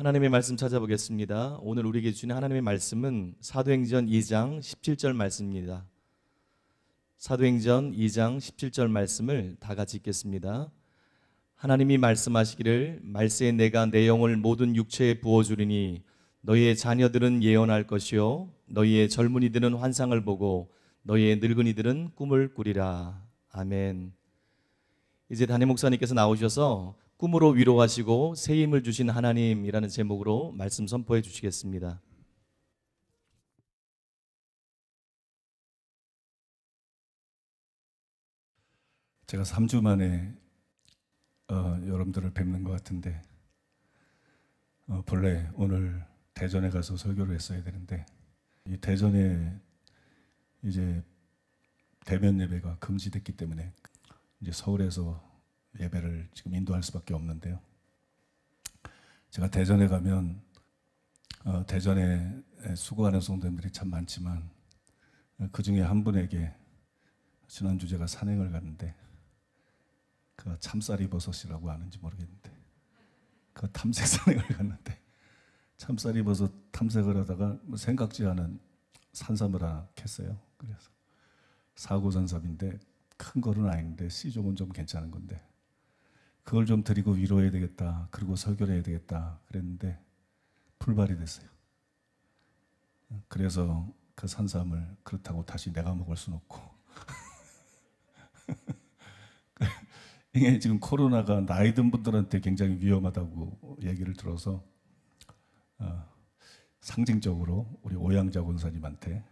하나님의 말씀 찾아보겠습니다. 오늘 우리에게 주신 하나님의 말씀은 사도행전 2장 17절 말씀입니다. 사도행전 2장 17절 말씀을 다 같이 읽겠습니다. 하나님이 말씀하시기를 말세에 내가 내 영을 모든 육체에 부어주리니 너희의 자녀들은 예언할 것이요 너희의 젊은이들은 환상을 보고 너희의 늙은이들은 꿈을 꾸리라. 아멘. 이제 담임 목사님께서 나오셔서 꿈으로 위로하시고 새 힘을 주신 하나님이라는 제목으로 말씀 선포해 주시겠습니다. 제가 3주 만에 여러분들을 뵙는 것 같은데 본래 오늘 대전에 가서 설교를 했어야 되는데 이 대전에 이제 대면 예배가 금지됐기 때문에 이제 서울에서 예배를 지금 인도할 수밖에 없는데요. 제가 대전에 가면 대전에 수고하는 성도님들이 참 많지만 그 중에 한 분에게 지난주 제가 산행을 갔는데 그 참쌀이 버섯이라고 아는지 모르겠는데 그 탐색 산행을 갔는데 참쌀이 버섯 탐색을 하다가 생각지 않은 산삼을 하나 캤어요. 그래서 사고산삼인데 큰 거는 아닌데 씨종은 좀 괜찮은 건데 그걸 좀 드리고 위로해야 되겠다. 그리고 설교를 해야 되겠다. 그랬는데 불발이 됐어요. 그래서 그 산삼을 그렇다고 다시 내가 먹을 수는 없고 이게 지금 코로나가 나이 든 분들한테 굉장히 위험하다고 얘기를 들어서 상징적으로 우리 오양자 권사님한테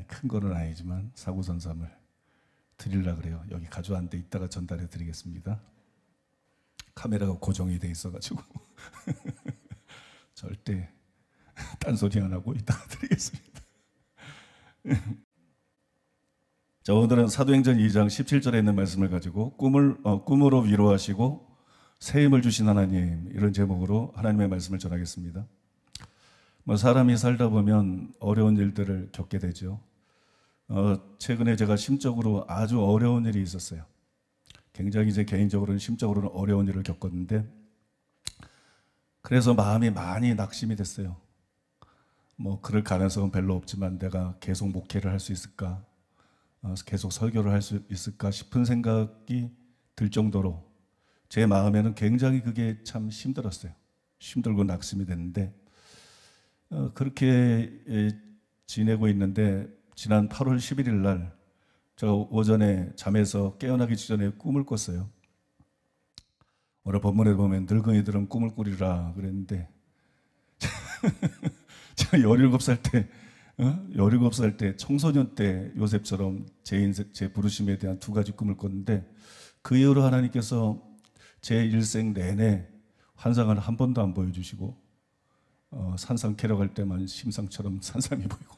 큰 거는 아니지만 사고산삼을 드리려고 그래요. 여기 가져왔는데 이따가 전달해 드리겠습니다. 카메라가 고정이 돼 있어가지고 절대 딴소리 안 하고 이따가 드리겠습니다. 자, 오늘은 사도행전 2장 17절에 있는 말씀을 가지고 꿈으로 위로하시고 새 힘을 주신 하나님, 이런 제목으로 하나님의 말씀을 전하겠습니다. 사람이 살다 보면 어려운 일들을 겪게 되죠. 최근에 제가 심적으로 아주 어려운 일이 있었어요. 굉장히 제 개인적으로는 심적으로는 어려운 일을 겪었는데 그래서 마음이 많이 낙심이 됐어요. 그럴 가능성은 별로 없지만 내가 계속 목회를 할 수 있을까? 계속 설교를 할 수 있을까 싶은 생각이 들 정도로 제 마음에는 굉장히 그게 참 힘들었어요. 힘들고 낙심이 됐는데 그렇게 지내고 있는데 지난 8월 11일 날 제가 오전에 잠에서 깨어나기 전에 꿈을 꿨어요. 오늘 본문에 보면 늙은이들은 꿈을 꾸리라 그랬는데 제가 17살 때 청소년 때 요셉처럼 제 부르심에 대한 두 가지 꿈을 꿨는데 그 이후로 하나님께서 제 일생 내내 환상을 한 번도 안 보여주시고 산삼 캐러 갈 때만 심상처럼 산삼이 보이고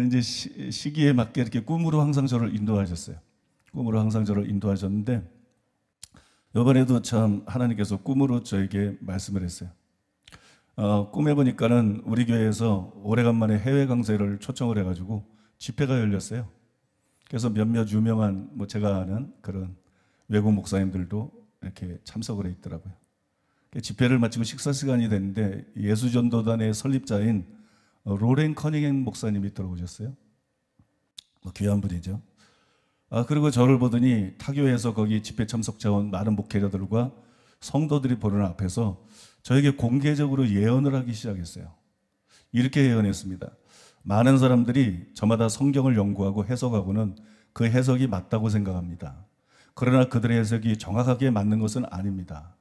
이제 시기에 맞게 이렇게 꿈으로 항상 저를 인도하셨어요. 꿈으로 항상 저를 인도하셨는데 이번에도 참 하나님께서 꿈으로 저에게 말씀을 했어요. 꿈에 보니까는 우리 교회에서 오래간만에 해외 강세를 초청을 해가지고 집회가 열렸어요. 그래서 몇몇 유명한 제가 아는 그런 외국 목사님들도 이렇게 참석을 해 있더라고요. 집회를 마치고 식사 시간이 됐는데 예수전도단의 설립자인 로렌 커닝햄 목사님이 들어오셨어요. 귀한 분이죠. 그리고 저를 보더니 타교에서 거기 집회 참석자원 많은 목회자들과 성도들이 보는 앞에서 저에게 공개적으로 예언을 하기 시작했어요. 이렇게 예언했습니다. 많은 사람들이 저마다 성경을 연구하고 해석하고는 그 해석이 맞다고 생각합니다. 그러나 그들의 해석이 정확하게 맞는 것은 아닙니다.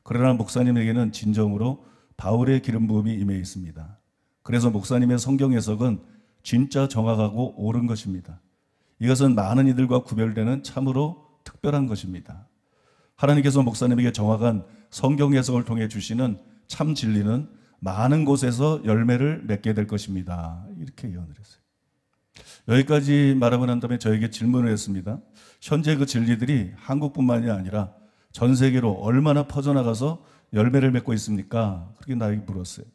그러나 목사님에게는 진정으로 바울의 기름 부음이 임해 있습니다. 그래서 목사님의 성경 해석은 진짜 정확하고 옳은 것입니다. 이것은 많은 이들과 구별되는 참으로 특별한 것입니다. 하나님께서 목사님에게 정확한 성경 해석을 통해 주시는 참 진리는 많은 곳에서 열매를 맺게 될 것입니다. 이렇게 예언을 했어요. 여기까지 말하고 난 다음에 저에게 질문을 했습니다. 현재 그 진리들이 한국뿐만이 아니라 전 세계로 얼마나 퍼져나가서 열매를 맺고 있습니까? 그렇게 나에게 물었어요.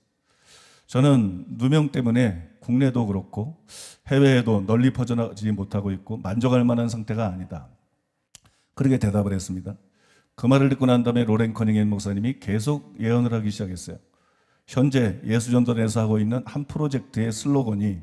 저는 누명 때문에 국내도 그렇고 해외에도 널리 퍼져나가지 못하고 있고 만족할 만한 상태가 아니다. 그렇게 대답을 했습니다. 그 말을 듣고 난 다음에 로렌 커닝햄 목사님이 계속 예언을 하기 시작했어요. 현재 예수전도단에서 하고 있는 한 프로젝트의 슬로건이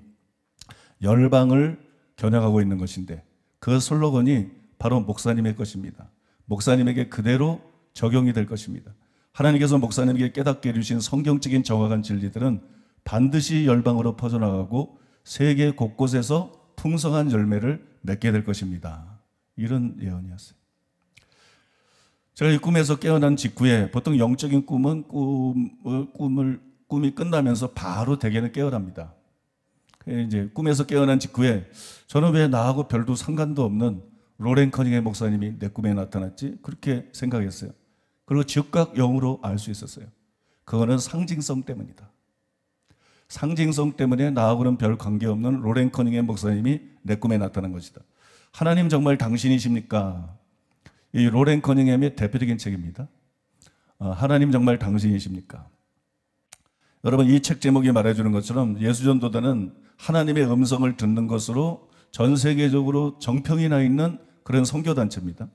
열방을 겨냥하고 있는 것인데 그 슬로건이 바로 목사님의 것입니다. 목사님에게 그대로 적용이 될 것입니다. 하나님께서 목사님에게 깨닫게 해주신 성경적인 정확한 진리들은 반드시 열방으로 퍼져나가고 세계 곳곳에서 풍성한 열매를 맺게 될 것입니다. 이런 예언이었어요. 제가 이 꿈에서 깨어난 직후에 보통 영적인 꿈은 꿈이 끝나면서 바로 대개는 깨어납니다. 이제 꿈에서 깨어난 직후에 저는 왜 나하고 별도 상관도 없는 로렌 커닝햄 목사님이 내 꿈에 나타났지? 그렇게 생각했어요. 그리고 즉각 영으로 알 수 있었어요. 그거는 상징성 때문이다. 상징성 때문에 나하고는 별 관계없는 로렌 커닝햄 목사님이 내 꿈에 나타난 것이다. 하나님 정말 당신이십니까? 이 로렌 커닝햄의 대표적인 책입니다. 하나님 정말 당신이십니까? 여러분, 이 책 제목이 말해주는 것처럼 예수전도단은 하나님의 음성을 듣는 것으로 전 세계적으로 정평이 나 있는 그런 선교단체입니다.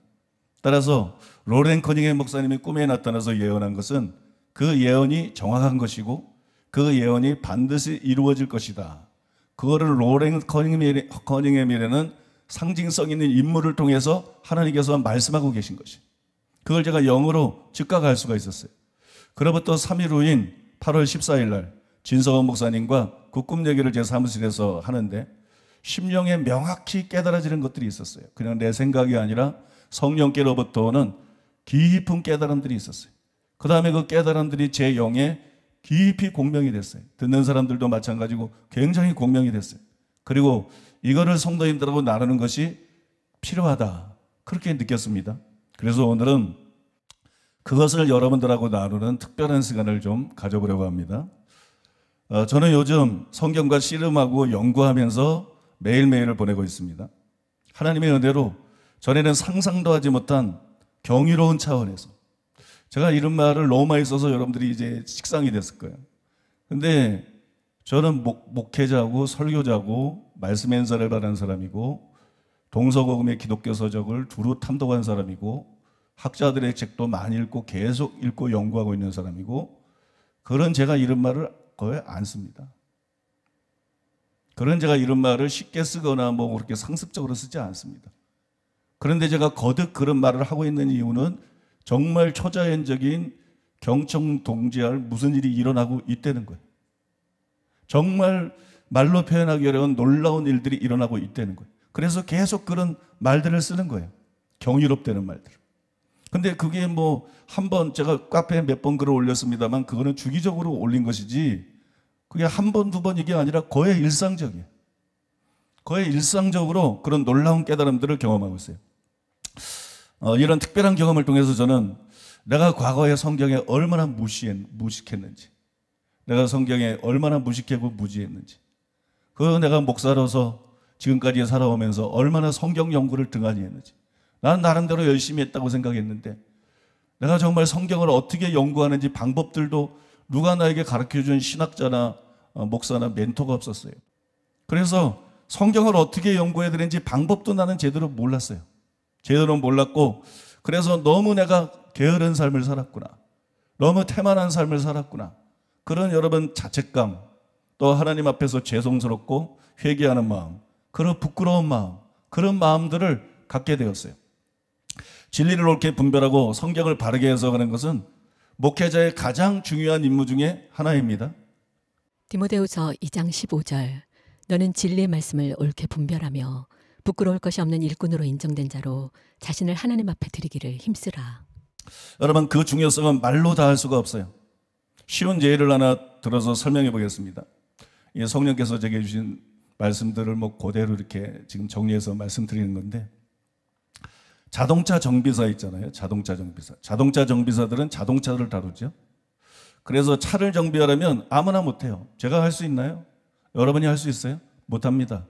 따라서 로렌 커닝햄 목사님이 꿈에 나타나서 예언한 것은 그 예언이 정확한 것이고 그 예언이 반드시 이루어질 것이다. 그거를 로렌 커닝햄이라는 상징성 있는 인물을 통해서 하나님께서 말씀하고 계신 것이. 그걸 제가 영어로 즉각 알 수가 있었어요. 그로부터 3일 후인 8월 14일 날 진성원 목사님과 그 꿈 얘기를 제 사무실에서 하는데 심령에 명확히 깨달아지는 것들이 있었어요. 그냥 내 생각이 아니라 성령께로부터 오는 깊은 깨달음들이 있었어요. 그 다음에 그 깨달음들이 제 영에 깊이 공명이 됐어요. 듣는 사람들도 마찬가지고 굉장히 공명이 됐어요. 그리고 이거를 성도님들하고 나누는 것이 필요하다. 그렇게 느꼈습니다. 그래서 오늘은 그것을 여러분들하고 나누는 특별한 시간을 좀 가져보려고 합니다. 저는 요즘 성경과 씨름하고 연구하면서 매일매일을 보내고 있습니다. 하나님의 은혜로 전에는 상상도 하지 못한 경이로운 차원에서 제가 이런 말을 너무 많이 써서 여러분들이 이제 식상이 됐을 거예요. 근데 저는 목회자고 설교자고 말씀 연사를 받은 사람이고 동서고금의 기독교 서적을 두루 탐독한 사람이고 학자들의 책도 많이 읽고 계속 읽고 연구하고 있는 사람이고 그런 제가 이런 말을 거의 안 씁니다. 그런 제가 이런 말을 쉽게 쓰거나 뭐 그렇게 상습적으로 쓰지 않습니다. 그런데 제가 거듭 그런 말을 하고 있는 이유는 정말 초자연적인 경청동지할 무슨 일이 일어나고 있다는 거예요. 정말 말로 표현하기 어려운 놀라운 일들이 일어나고 있다는 거예요. 그래서 계속 그런 말들을 쓰는 거예요. 경이롭다는 말들. 근데 그게 뭐 한 번 제가 카페에 몇 번 글을 올렸습니다만 그거는 주기적으로 올린 것이지 그게 한 번, 두 번 이게 아니라 거의 일상적이에요. 거의 일상적으로 그런 놀라운 깨달음들을 경험하고 있어요. 이런 특별한 경험을 통해서 저는 내가 과거에 성경에 얼마나 무식했는지 내가 성경에 얼마나 무식하고 무지했는지 그 내가 목사로서 지금까지 살아오면서 얼마나 성경 연구를 등한히 했는지 나는 나름대로 열심히 했다고 생각했는데 내가 정말 성경을 어떻게 연구하는지 방법들도 누가 나에게 가르쳐준 신학자나 목사나 멘토가 없었어요. 그래서 성경을 어떻게 연구해야 되는지 방법도 나는 제대로 몰랐어요. 제대로 몰랐고 그래서 너무 내가 게으른 삶을 살았구나. 너무 태만한 삶을 살았구나. 그런 여러분 자책감 또 하나님 앞에서 죄송스럽고 회개하는 마음 그런 부끄러운 마음 그런 마음들을 갖게 되었어요. 진리를 옳게 분별하고 성경을 바르게 해석하는 것은 목회자의 가장 중요한 임무 중에 하나입니다. 디모데후서 2장 15절 너는 진리의 말씀을 옳게 분별하며 부끄러울 것이 없는 일꾼으로 인정된 자로 자신을 하나님 앞에 드리기를 힘쓰라. 여러분 그 중요성은 말로 다 할 수가 없어요. 쉬운 예를 하나 들어서 설명해 보겠습니다. 성령께서 제게 주신 말씀들을 뭐 그대로 이렇게 지금 정리해서 말씀드리는 건데 자동차 정비사 있잖아요. 자동차 정비사. 자동차 정비사들은 자동차를 다루죠. 그래서 차를 정비하려면 아무나 못해요. 제가 할 수 있나요? 여러분이 할 수 있어요? 못합니다.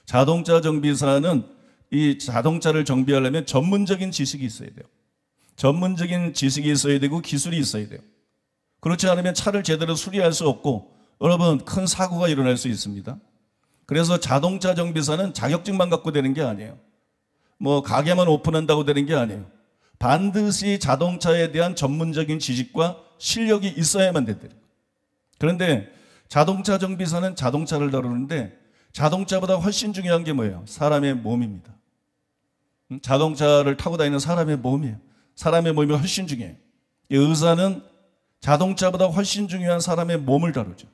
자동차 정비사는 이 자동차를 정비하려면 전문적인 지식이 있어야 돼요. 전문적인 지식이 있어야 되고 기술이 있어야 돼요. 그렇지 않으면 차를 제대로 수리할 수 없고 여러분 큰 사고가 일어날 수 있습니다. 그래서 자동차 정비사는 자격증만 갖고 되는 게 아니에요. 뭐 가게만 오픈한다고 되는 게 아니에요. 반드시 자동차에 대한 전문적인 지식과 실력이 있어야만 된다는 거예요. 그런데 자동차 정비사는 자동차를 다루는데 자동차보다 훨씬 중요한 게 뭐예요? 사람의 몸입니다. 자동차를 타고 다니는 사람의 몸이에요. 사람의 몸이 훨씬 중요해요. 이 의사는 자동차보다 훨씬 중요한 사람의 몸을 다루죠.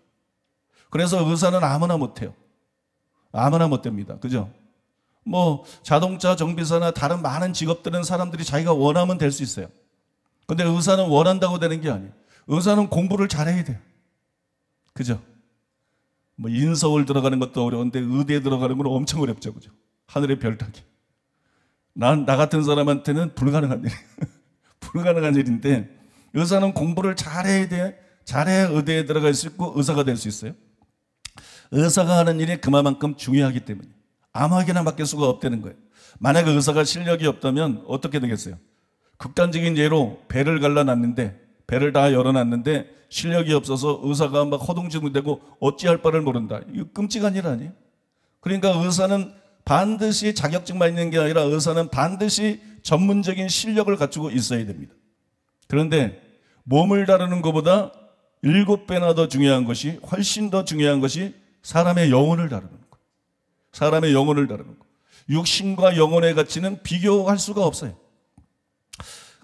그래서 의사는 아무나 못해요. 아무나 못됩니다. 그죠? 뭐 자동차 정비사나 다른 많은 직업들은 사람들이 자기가 원하면 될 수 있어요. 근데 의사는 원한다고 되는 게 아니에요. 의사는 공부를 잘해야 돼요. 그죠? 뭐 인서울 들어가는 것도 어려운데 의대에 들어가는 건 엄청 어렵죠. 그죠? 하늘의 별 따기. 나 같은 사람한테는 불가능한 일이에요. 불가능한 일인데 의사는 공부를 잘해야 돼. 잘해야 의대에 들어갈 수 있고 의사가 될 수 있어요. 의사가 하는 일이 그만큼 중요하기 때문에 아무에게나 맡길 수가 없다는 거예요. 만약 의사가 실력이 없다면 어떻게 되겠어요? 극단적인 예로 배를 갈라놨는데 배를 다 열어놨는데 실력이 없어서 의사가 막 허둥지둥대고 어찌할 바를 모른다. 이거 끔찍한 일 아니에요? 그러니까 의사는 반드시 자격증만 있는 게 아니라 의사는 반드시 전문적인 실력을 갖추고 있어야 됩니다. 그런데 몸을 다루는 것보다 7배나 더 중요한 것이 훨씬 더 중요한 것이 사람의 영혼을 다루는 거예요. 사람의 영혼을 다루는 거예요. 육신과 영혼의 가치는 비교할 수가 없어요.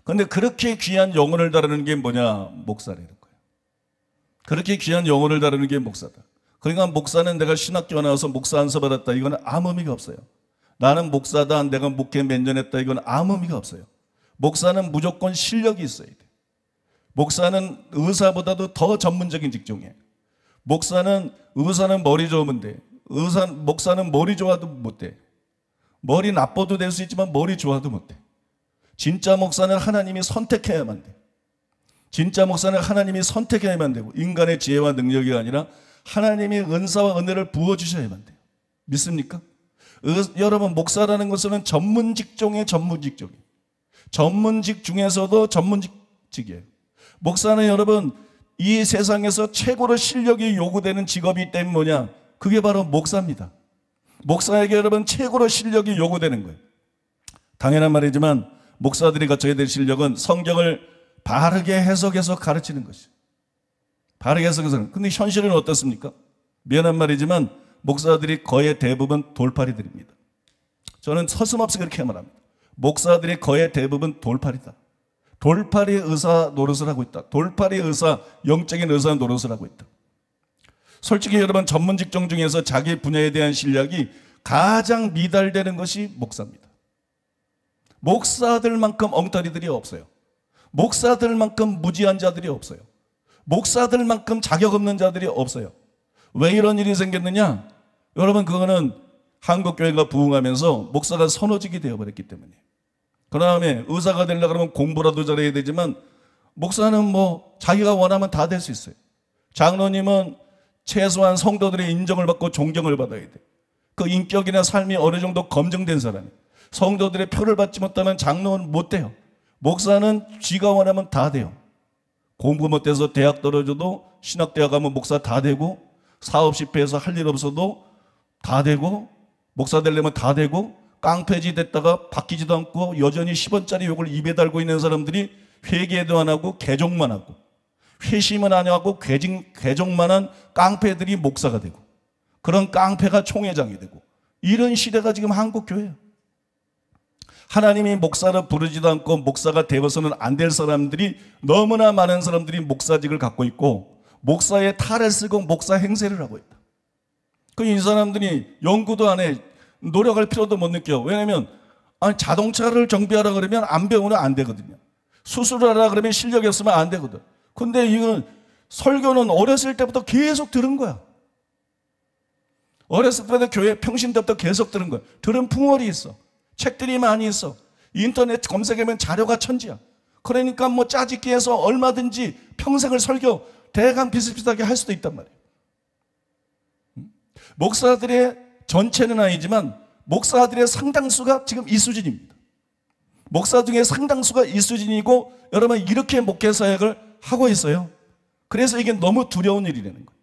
그런데 그렇게 귀한 영혼을 다루는 게 뭐냐? 목사라는 거예요. 그렇게 귀한 영혼을 다루는 게 목사다. 그러니까 목사는 내가 신학교 나와서 목사 안수 받았다. 이건 아무 의미가 없어요. 나는 목사다. 내가 목회 몇 년 했다. 이건 아무 의미가 없어요. 목사는 무조건 실력이 있어야 돼. 목사는 의사보다도 더 전문적인 직종이에요. 의사는 머리 좋으면 돼. 목사는 머리 좋아도 못 돼. 머리 나빠도 될 수 있지만 머리 좋아도 못 돼. 진짜 목사는 하나님이 선택해야만 돼. 진짜 목사는 하나님이 선택해야만 되고 인간의 지혜와 능력이 아니라 하나님이 은사와 은혜를 부어주셔야만 돼요. 믿습니까? 여러분 목사라는 것은 전문직 중에 전문직종이에요. 전문직 중에서도 전문직이에요. 목사는 여러분 이 세상에서 최고로 실력이 요구되는 직업이 때문에 뭐냐? 그게 바로 목사입니다. 목사에게 여러분 최고로 실력이 요구되는 거예요. 당연한 말이지만 목사들이 갖춰야 될 실력은 성경을 바르게 해석해서 가르치는 것이에요. 바르게 해석해서. 근데 현실은 어떻습니까? 미안한 말이지만 목사들이 거의 대부분 돌팔이들입니다. 저는 서슴없이 그렇게 말합니다. 목사들이 거의 대부분 돌팔이다. 돌팔이 의사 노릇을 하고 있다. 돌팔이 의사, 영적인 의사 노릇을 하고 있다. 솔직히 여러분 전문 직종 중에서 자기 분야에 대한 실력이 가장 미달되는 것이 목사입니다. 목사들만큼 엉터리들이 없어요. 목사들만큼 무지한 자들이 없어요. 목사들만큼 자격 없는 자들이 없어요. 왜 이런 일이 생겼느냐? 여러분 그거는 한국교회가 부흥하면서 목사가 선호직이 되어버렸기 때문에. 그 다음에 의사가 되려고 그러면 공부라도 잘해야 되지만 목사는 뭐 자기가 원하면 다 될 수 있어요. 장로님은 최소한 성도들의 인정을 받고 존경을 받아야 돼. 그 인격이나 삶이 어느 정도 검증된 사람이에요. 성도들의 표를 받지 못하면 장로는 못 돼요. 목사는 쥐가 원하면 다 돼요. 공부 못해서 대학 떨어져도 신학대학 가면 목사 다 되고 사업 실패해서 할 일 없어도 다 되고 목사 되려면 다 되고 깡패지 됐다가 바뀌지도 않고 여전히 10원짜리 욕을 입에 달고 있는 사람들이 회개도 안 하고 개종만 하고 회심은 안 하고 개종만 한 깡패들이 목사가 되고 그런 깡패가 총회장이 되고 이런 시대가 지금 한국교회예요. 하나님이 목사를 부르지도 않고 목사가 되어서는 안 될 사람들이 너무나 많은 사람들이 목사직을 갖고 있고 목사의 탈을 쓰고 목사 행세를 하고 있다. 이 사람들이 연구도 안 해. 노력할 필요도 못 느껴. 왜냐하면 자동차를 정비하라 그러면 안 배우면 안 되거든요. 수술하라 그러면 실력이 없으면 안 되거든. 근데 이건 설교는 어렸을 때부터 계속 들은 거야. 어렸을 때부터 교회 평신 때부터 계속 들은 거야. 들은 풍월이 있어. 책들이 많이 있어. 인터넷 검색하면 자료가 천지야. 그러니까 뭐 짜집기 해서 얼마든지 평생을 설교 대강 비슷비슷하게 할 수도 있단 말이에요. 목사들의 전체는 아니지만 목사들의 상당수가 지금 이 수준입니다. 목사 중에 상당수가 이 수준이고 여러분 이렇게 목회 사역을 하고 있어요. 그래서 이게 너무 두려운 일이라는 거예요.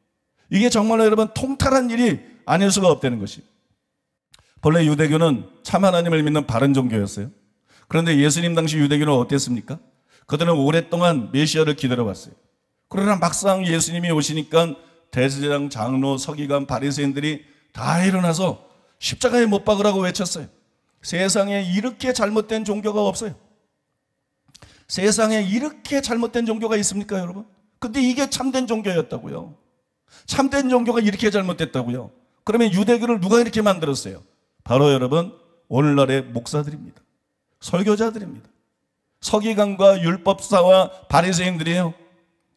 이게 정말로 여러분 통탈한 일이 아닐 수가 없다는 것이. 본래 유대교는 참 하나님을 믿는 바른 종교였어요. 그런데 예수님 당시 유대교는 어땠습니까? 그들은 오랫동안 메시아를 기다려왔어요. 그러나 막상 예수님이 오시니까 대제사장, 장로, 서기관, 바리새인들이 다 일어나서 십자가에 못 박으라고 외쳤어요. 세상에 이렇게 잘못된 종교가 없어요. 세상에 이렇게 잘못된 종교가 있습니까, 여러분? 근데 이게 참된 종교였다고요. 참된 종교가 이렇게 잘못됐다고요. 그러면 유대교를 누가 이렇게 만들었어요? 바로 여러분, 오늘날의 목사들입니다. 설교자들입니다. 서기관과 율법사와 바리새인들이에요.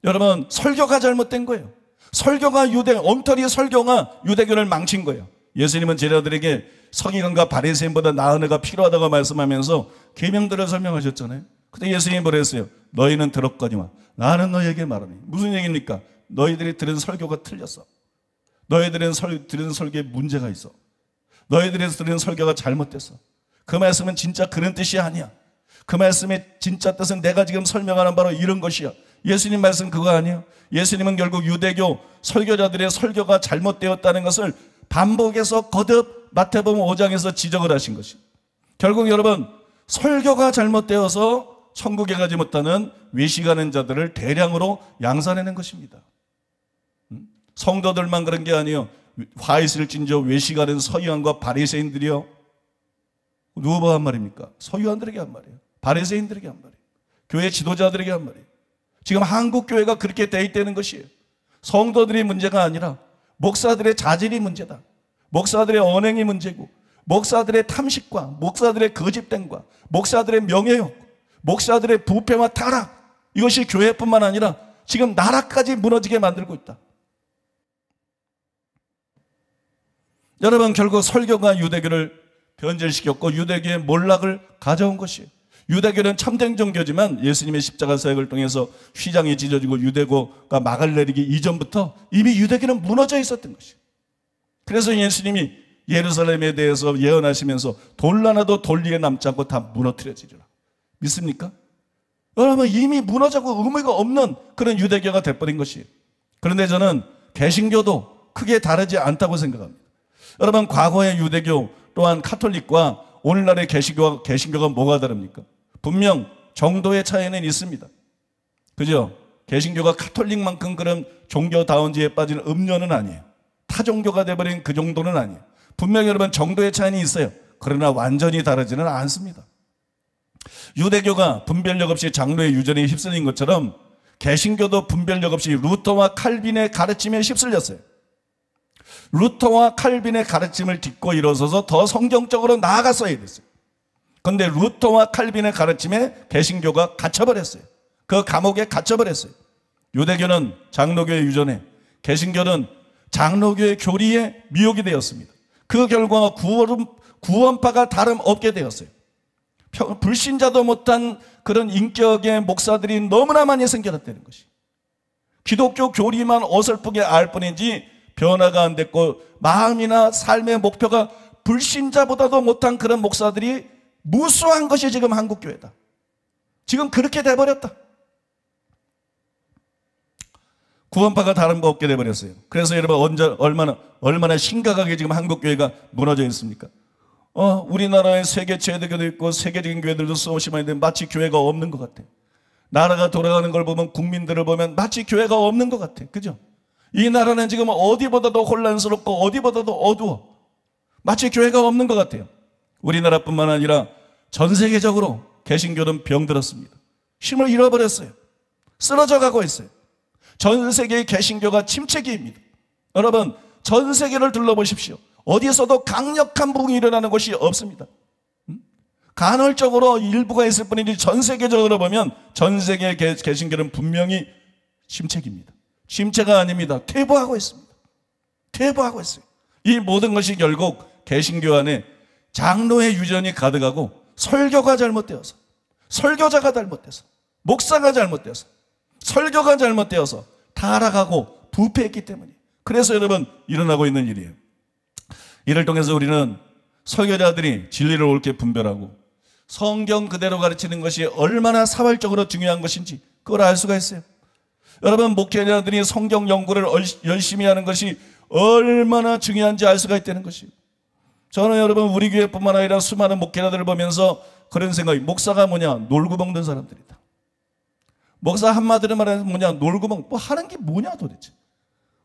여러분, 설교가 잘못된 거예요. 설교가 엉터리 설교가 유대교를 망친 거예요. 예수님은 제자들에게 서기관과 바리새인보다 나은 애가 필요하다고 말씀하면서 계명들을 설명하셨잖아요. 근데 예수님이 뭐라 했어요? 너희는 들었거니와 나는 너희에게 말하니. 무슨 얘기입니까? 너희들이 들은 설교가 틀렸어. 너희들은 들은 설교에 문제가 있어. 너희들이 들은 설교가 잘못됐어. 그 말씀은 진짜 그런 뜻이 아니야. 그 말씀의 진짜 뜻은 내가 지금 설명하는 바로 이런 것이야. 예수님 말씀 그거 아니에요. 예수님은 결국 유대교 설교자들의 설교가 잘못되었다는 것을 반복해서 거듭 마태복음 5장에서 지적을 하신 것이. 결국 여러분, 설교가 잘못되어서 천국에 가지 못하는 외식하는 자들을 대량으로 양산해낸 것입니다. 성도들만 그런 게 아니에요. 화 있을진저 외식하는 서기관과 바리새인들이요. 누가 한 말입니까? 서기관들에게 한 말이에요. 바리새인들에게 한 말이에요. 교회 지도자들에게 한 말이에요. 지금 한국 교회가 그렇게 돼 있다는 것이에요. 성도들이 문제가 아니라 목사들의 자질이 문제다. 목사들의 언행이 문제고, 목사들의 탐식과 목사들의 거짓됨과 목사들의 명예욕, 목사들의 부패와 타락, 이것이 교회뿐만 아니라 지금 나라까지 무너지게 만들고 있다. 여러분, 결국 설교가 유대교를 변절시켰고 유대교의 몰락을 가져온 것이에요. 유대교는 참된 종교지만 예수님의 십자가 사역을 통해서 휘장이 찢어지고 유대교가 막을 내리기 이전부터 이미 유대교는 무너져 있었던 것이에요. 그래서 예수님이 예루살렘에 대해서 예언하시면서 돌 하나도 돌 위에 남지 않고 다 무너뜨려지리라. 믿습니까? 여러분, 이미 무너져고 의미가 없는 그런 유대교가 돼버린 것이에요. 그런데 저는 개신교도 크게 다르지 않다고 생각합니다. 여러분, 과거의 유대교 또한 카톨릭과 오늘날의 개신교가 뭐가 다릅니까? 분명 정도의 차이는 있습니다. 그죠? 개신교가 카톨릭만큼 그런 종교다운지에 빠진 음료는 아니에요. 타종교가 돼버린 그 정도는 아니에요. 분명히 여러분 정도의 차이는 있어요. 그러나 완전히 다르지는 않습니다. 유대교가 분별력 없이 장로의 유전에 휩쓸린 것처럼 개신교도 분별력 없이 루터와 칼빈의 가르침에 휩쓸렸어요. 루터와 칼빈의 가르침을 딛고 일어서서 더 성경적으로 나아갔어야 됐어요. 그런데 루터와 칼빈의 가르침에 개신교가 갇혀버렸어요. 그 감옥에 갇혀버렸어요. 유대교는 장로교의 유전에, 개신교는 장로교의 교리에 미혹이 되었습니다. 그 결과 구원파가 다름없게 되었어요. 불신자도 못한 그런 인격의 목사들이 너무나 많이 생겨났다는 것이. 기독교 교리만 어설프게 알 뿐이지 변화가 안 됐고 마음이나 삶의 목표가 불신자보다도 못한 그런 목사들이 무수한 것이 지금 한국교회다. 지금 그렇게 돼버렸다. 구원파가 다른 거 없게 돼버렸어요. 그래서 여러분 얼마나 심각하게 지금 한국교회가 무너져 있습니까? 우리나라에 세계 최대교도 있고 세계적인 교회들도 수없이 많이 있는데 마치 교회가 없는 것 같아. 나라가 돌아가는 걸 보면, 국민들을 보면 마치 교회가 없는 것 같아. 그죠? 이 나라는 지금 어디보다도 혼란스럽고 어디보다도 어두워. 마치 교회가 없는 것 같아요. 우리나라뿐만 아니라 전 세계적으로 개신교는 병들었습니다. 힘을 잃어버렸어요. 쓰러져 가고 있어요. 전 세계의 개신교가 침체기입니다. 여러분, 전 세계를 둘러보십시오. 어디서도 강력한 부흥이 일어나는 곳이 없습니다. 간헐적으로 일부가 있을 뿐이지 전 세계적으로 보면 전 세계의 개신교는 분명히 침체기입니다. 침체가 아닙니다. 퇴보하고 있습니다. 퇴보하고 있어요. 이 모든 것이 결국 개신교 안에 장로의 유전이 가득하고 설교가 잘못되어서, 설교자가 잘못돼서, 목사가 잘못돼서, 설교가 잘못되어서 타락하고 부패했기 때문이에요. 그래서 여러분 일어나고 있는 일이에요. 이를 통해서 우리는 설교자들이 진리를 옳게 분별하고 성경 그대로 가르치는 것이 얼마나 사활적으로 중요한 것인지 그걸 알 수가 있어요. 여러분, 목회자들이 성경 연구를 열심히 하는 것이 얼마나 중요한지 알 수가 있다는 것이에요. 저는 여러분 우리 교회뿐만 아니라 수많은 목회자들을 보면서 그런 생각이, 목사가 뭐냐? 놀고 먹는 사람들이다. 목사 한마디로 말해서 뭐냐? 놀고 뭐 하는 게 뭐냐 도대체.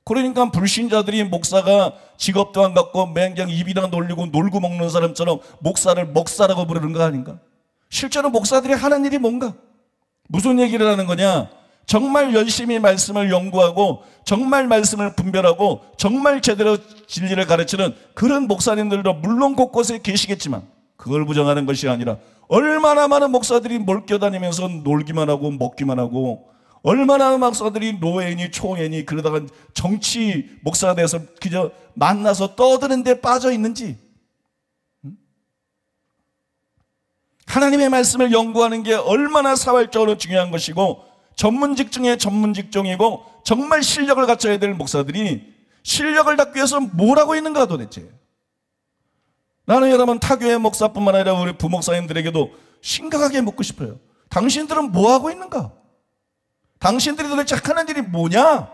그러니까 불신자들이 목사가 직업도 안 갖고 맹장 입이나 놀리고 놀고 먹는 사람처럼 목사를 먹사라고 부르는 거 아닌가? 실제로 목사들이 하는 일이 뭔가? 무슨 얘기를 하는 거냐? 정말 열심히 말씀을 연구하고 정말 말씀을 분별하고 정말 제대로 진리를 가르치는 그런 목사님들도 물론 곳곳에 계시겠지만 그걸 부정하는 것이 아니라 얼마나 많은 목사들이 몰겨다니면서 놀기만 하고 먹기만 하고, 얼마나 많은 목사들이 노예니 총회니 그러다가 정치 목사가 돼서 그저 만나서 떠드는 데 빠져 있는지. 하나님의 말씀을 연구하는 게 얼마나 사활적으로 중요한 것이고 전문직 중에 전문직종이고 정말 실력을 갖춰야 될 목사들이 실력을 닦기 위해서 뭘 하고 있는가 도대체. 나는 여러분 타교의 목사뿐만 아니라 우리 부목사님들에게도 심각하게 묻고 싶어요. 당신들은 뭐 하고 있는가? 당신들이 도대체 하는 일이 뭐냐?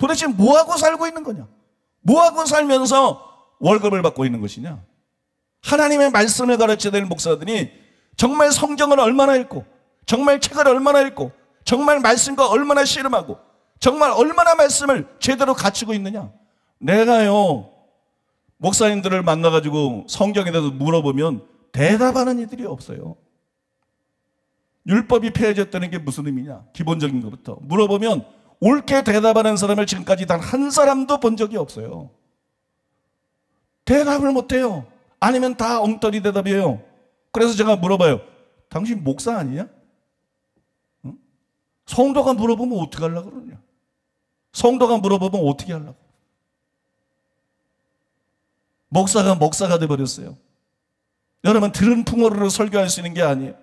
도대체 뭐 하고 살고 있는 거냐? 뭐 하고 살면서 월급을 받고 있는 것이냐? 하나님의 말씀을 가르쳐야 될 목사들이 정말 성경을 얼마나 읽고 정말 책을 얼마나 읽고 정말 말씀과 얼마나 씨름하고 정말 얼마나 말씀을 제대로 갖추고 있느냐? 내가요 목사님들을 만나가지고 성경에 대해서 물어보면 대답하는 이들이 없어요. 율법이 폐해졌다는 게 무슨 의미냐? 기본적인 것부터 물어보면 옳게 대답하는 사람을 지금까지 단 한 사람도 본 적이 없어요. 대답을 못해요. 아니면 다 엉터리 대답이에요. 그래서 제가 물어봐요. 당신 목사 아니냐? 응? 성도가 물어보면 어떻게 하려고 그러냐? 성도가 물어보면 어떻게 하려고? 목사가 돼버렸어요. 여러분 들은 풍어로 설교할 수 있는 게 아니에요.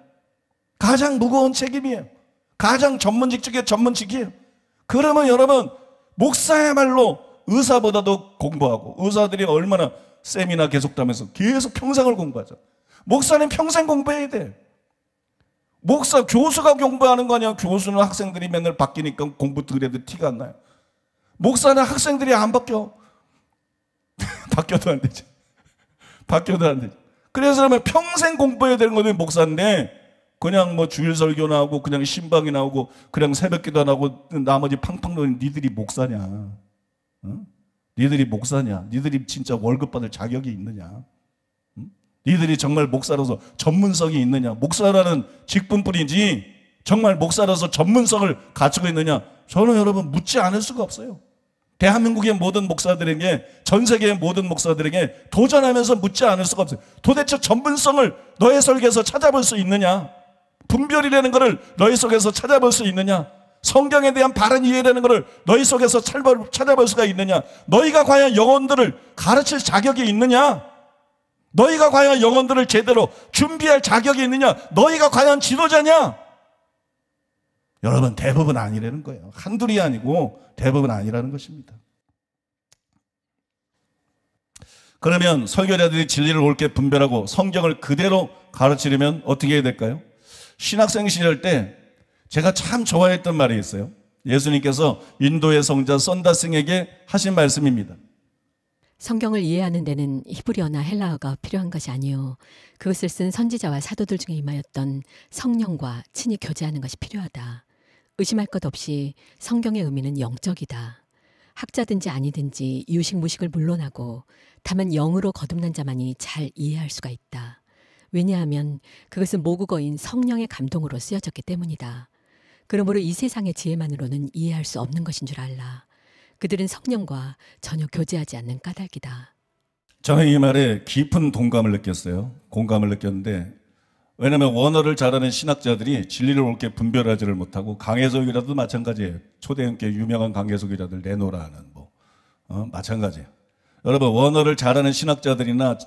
가장 무거운 책임이에요. 가장 전문직 중에 전문직이에요. 그러면 여러분 목사야말로 의사보다도 공부하고, 의사들이 얼마나 세미나 계속 다면서 계속 평생을 공부하죠. 목사는 평생 공부해야 돼. 목사, 교수가 공부하는 거 아니야. 교수는 학생들이 맨날 바뀌니까 공부 덜해도 티가 안 나요. 목사는 학생들이 안 바뀌어. 바뀌어도 안 되죠. 바뀌어도 안 되죠. 그래서 그러면 평생 공부해야 되는 거는 목사인데 그냥 뭐 주일 설교나 하고 그냥 신방이나 하고 그냥 새벽 기도 안 하고 나머지 팡팡 노는 니들이 목사냐? 어? 니들이 목사냐? 니들이 진짜 월급 받을 자격이 있느냐? 니들이 정말 목사로서 전문성이 있느냐? 목사라는 직분뿐이지 정말 목사로서 전문성을 갖추고 있느냐? 저는 여러분 묻지 않을 수가 없어요. 대한민국의 모든 목사들에게, 전 세계의 모든 목사들에게 도전하면서 묻지 않을 수가 없어요. 도대체 전문성을 너의 설교에서 찾아볼 수 있느냐? 분별이라는 것을 너희 속에서 찾아볼 수 있느냐? 성경에 대한 바른 이해라는 것을 너희 속에서 찾아볼 수가 있느냐? 너희가 과연 영혼들을 가르칠 자격이 있느냐? 너희가 과연 영혼들을 제대로 준비할 자격이 있느냐? 너희가 과연 지도자냐? 여러분 대부분 아니라는 거예요. 한둘이 아니고 대부분 아니라는 것입니다. 그러면 설교자들이 진리를 옳게 분별하고 성경을 그대로 가르치려면 어떻게 해야 될까요? 신학생 시절 때 제가 참 좋아했던 말이 있어요. 예수님께서 인도의 성자 썬다스에게 하신 말씀입니다. 성경을 이해하는 데는 히브리어나 헬라어가 필요한 것이 아니요, 그것을 쓴 선지자와 사도들 중에 임하였던 성령과 친히 교제하는 것이 필요하다. 의심할 것 없이 성경의 의미는 영적이다. 학자든지 아니든지 유식 무식을 물론하고 다만 영으로 거듭난 자만이 잘 이해할 수가 있다. 왜냐하면 그것은 모국어인 성령의 감동으로 쓰여졌기 때문이다. 그러므로 이 세상의 지혜만으로는 이해할 수 없는 것인 줄 알라. 그들은 성령과 전혀 교제하지 않는 까닭이다. 저는 이 말에 깊은 동감을 느꼈어요. 공감을 느꼈는데, 왜냐하면 원어를 잘하는 신학자들이 진리를 옳게 분별하지를 못하고, 강해석이라도 마찬가지예요. 초대형께 유명한 강해석이라들 내노라는 마찬가지예요. 여러분 원어를 잘하는 신학자들이나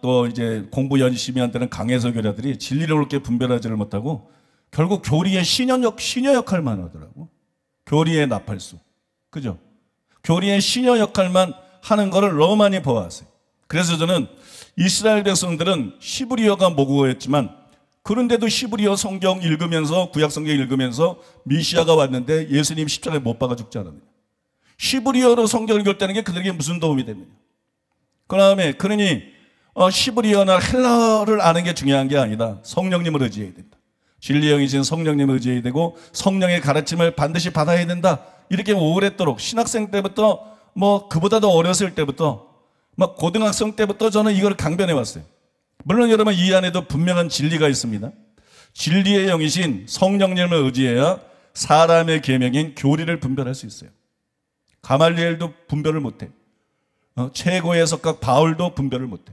또 이제 공부 열심히 한 때는 강해석이라들이 진리를 옳게 분별하지를 못하고 결국 교리의 시녀 역할만 하더라고. 교리의 나팔수, 그죠? 교리의 시녀 역할만 하는 거를 너무 많이 보았어요. 그래서 저는 이스라엘 백성들은 히브리어가 모국어였지만 그런데도 히브리어 성경 읽으면서, 구약 성경 읽으면서 미시아가 왔는데 예수님 십자가에 못 박아 죽지 않았느냐. 히브리어로 성경을 읽을 때는 게 그들에게 무슨 도움이 됩니까? 그 다음에 그러니 히브리어나 헬라어를 아는 게 중요한 게 아니다. 성령님을 의지해야 된다. 진리의 영이신 성령님을 의지해야 되고 성령의 가르침을 반드시 받아야 된다. 이렇게 오래도록 신학생 때부터 그보다도 어렸을 때부터 고등학생 때부터 저는 이걸 강변해 왔어요. 물론 여러분 이 안에도 분명한 진리가 있습니다. 진리의 영이신 성령님을 의지해야 사람의 계명인 교리를 분별할 수 있어요. 가말리엘도 분별을 못해. 최고의 석각 바울도 분별을 못해.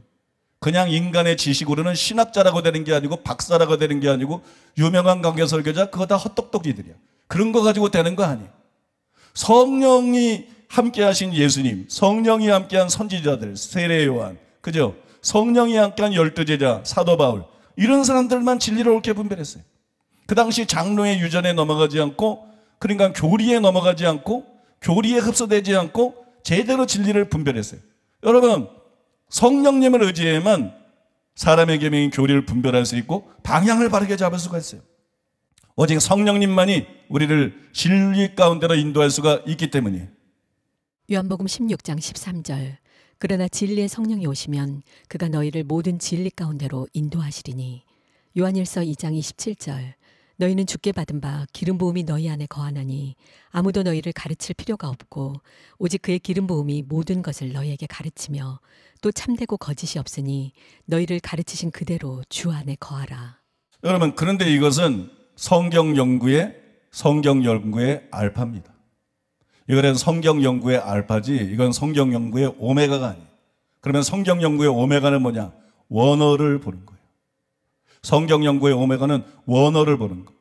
그냥 인간의 지식으로는 신학자라고 되는 게 아니고 박사라고 되는 게 아니고 유명한 강교 설교자 그거 다 헛똑똑이들이야. 그런 거 가지고 되는 거 아니에요. 성령이 함께하신 예수님, 성령이 함께한 선지자들, 세례 요한, 그죠? 성령이 함께한 12제자, 사도 바울 이런 사람들만 진리를 옳게 분별했어요. 그 당시 장로의 유전에 넘어가지 않고 그러니까 교리에 넘어가지 않고 교리에 흡수되지 않고 제대로 진리를 분별했어요. 여러분 성령님을 의지해야만 사람의 계명인 교리를 분별할 수 있고 방향을 바르게 잡을 수가 있어요. 오직 성령님만이 우리를 진리 가운데로 인도할 수가 있기 때문이에요. 요한복음 16장 13절 그러나 진리의 성령이 오시면 그가 너희를 모든 진리 가운데로 인도하시리니. 요한일서 2장 27절 너희는 주께 받은 바 기름 부음이 너희 안에 거하나니 아무도 너희를 가르칠 필요가 없고 오직 그의 기름 부음이 모든 것을 너희에게 가르치며 또 참되고 거짓이 없으니 너희를 가르치신 그대로 주 안에 거하라. 여러분 그런데 이것은 성경 연구의 알파입니다. 이거는 성경 연구의 알파지 이건 성경 연구의 오메가가 아니에요. 그러면 성경 연구의 오메가는 뭐냐? 원어를 보는 거예요. 성경 연구의 오메가는 원어를 보는 거.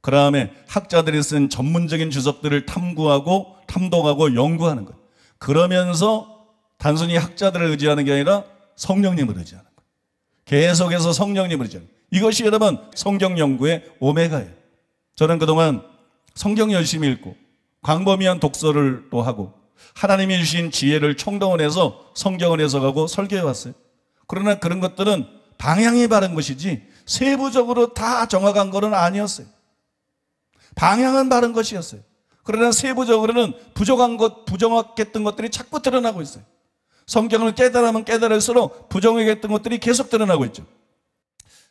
그 다음에 학자들이 쓴 전문적인 주석들을 탐구하고 탐독하고 연구하는 거예요. 그러면서 단순히 학자들을 의지하는 게 아니라 성령님을 의지하는 거예요. 계속해서 성령님을 의지하는 거예요. 이것이 여러분 성경 연구의 오메가예요. 저는 그동안 성경 열심히 읽고 광범위한 독서를 또 하고 하나님이 주신 지혜를 총동원해서 성경을 해석하고 설교해 왔어요. 그러나 그런 것들은 방향이 바른 것이지 세부적으로 다 정확한 것은 아니었어요. 방향은 바른 것이었어요. 그러나 세부적으로는 부족한 것, 부정확했던 것들이 자꾸 드러나고 있어요. 성경을 깨달으면 깨달을수록 부정했던 것들이 계속 드러나고 있죠.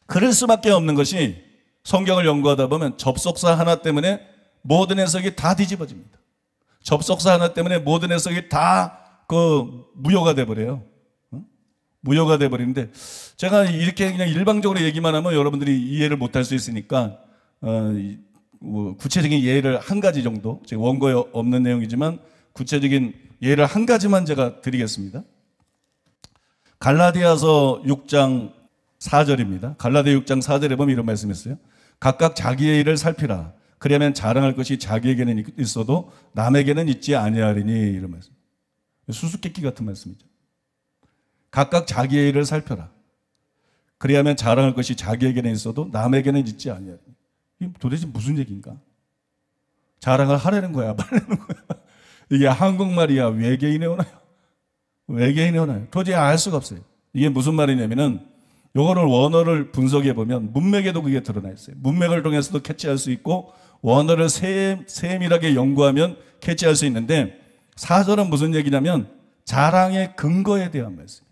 그럴 수밖에 없는 것이 성경을 연구하다 보면 접속사 하나 때문에 모든 해석이 다 뒤집어집니다. 접속사 하나 때문에 모든 해석이 다 무효가 돼버려요. 무효가 돼버리는데 제가 이렇게 그냥 일방적으로 얘기만 하면 여러분들이 이해를 못할 수 있으니까 구체적인 예를 한 가지 정도, 제가 원고에 없는 내용이지만 구체적인 예를 한 가지만 제가 드리겠습니다. 갈라디아서 6장 4절입니다. 갈라디아 6장 4절에 보면 이런 말씀이 있어요. 각각 자기의 일을 살피라. 그러면 자랑할 것이 자기에게는 있어도 남에게는 있지 아니하리니. 이런 말씀. 수수께끼 같은 말씀이죠. 각각 자기의 일을 살펴라. 그래야만 자랑할 것이 자기에게는 있어도 남에게는 있지 아니하리니. 이게 도대체 무슨 얘기인가? 자랑을 하라는 거야, 말하는 거야. 이게 한국말이야, 외계인에 오나요? 외계인에 오나요? 도저히 알 수가 없어요. 이게 무슨 말이냐면은 요거를 원어를 분석해 보면 문맥에도 그게 드러나 있어요. 문맥을 통해서도 캐치할 수 있고 원어를 세밀하게 연구하면 캐치할 수 있는데 4절은 무슨 얘기냐면 자랑의 근거에 대한 말씀이에요.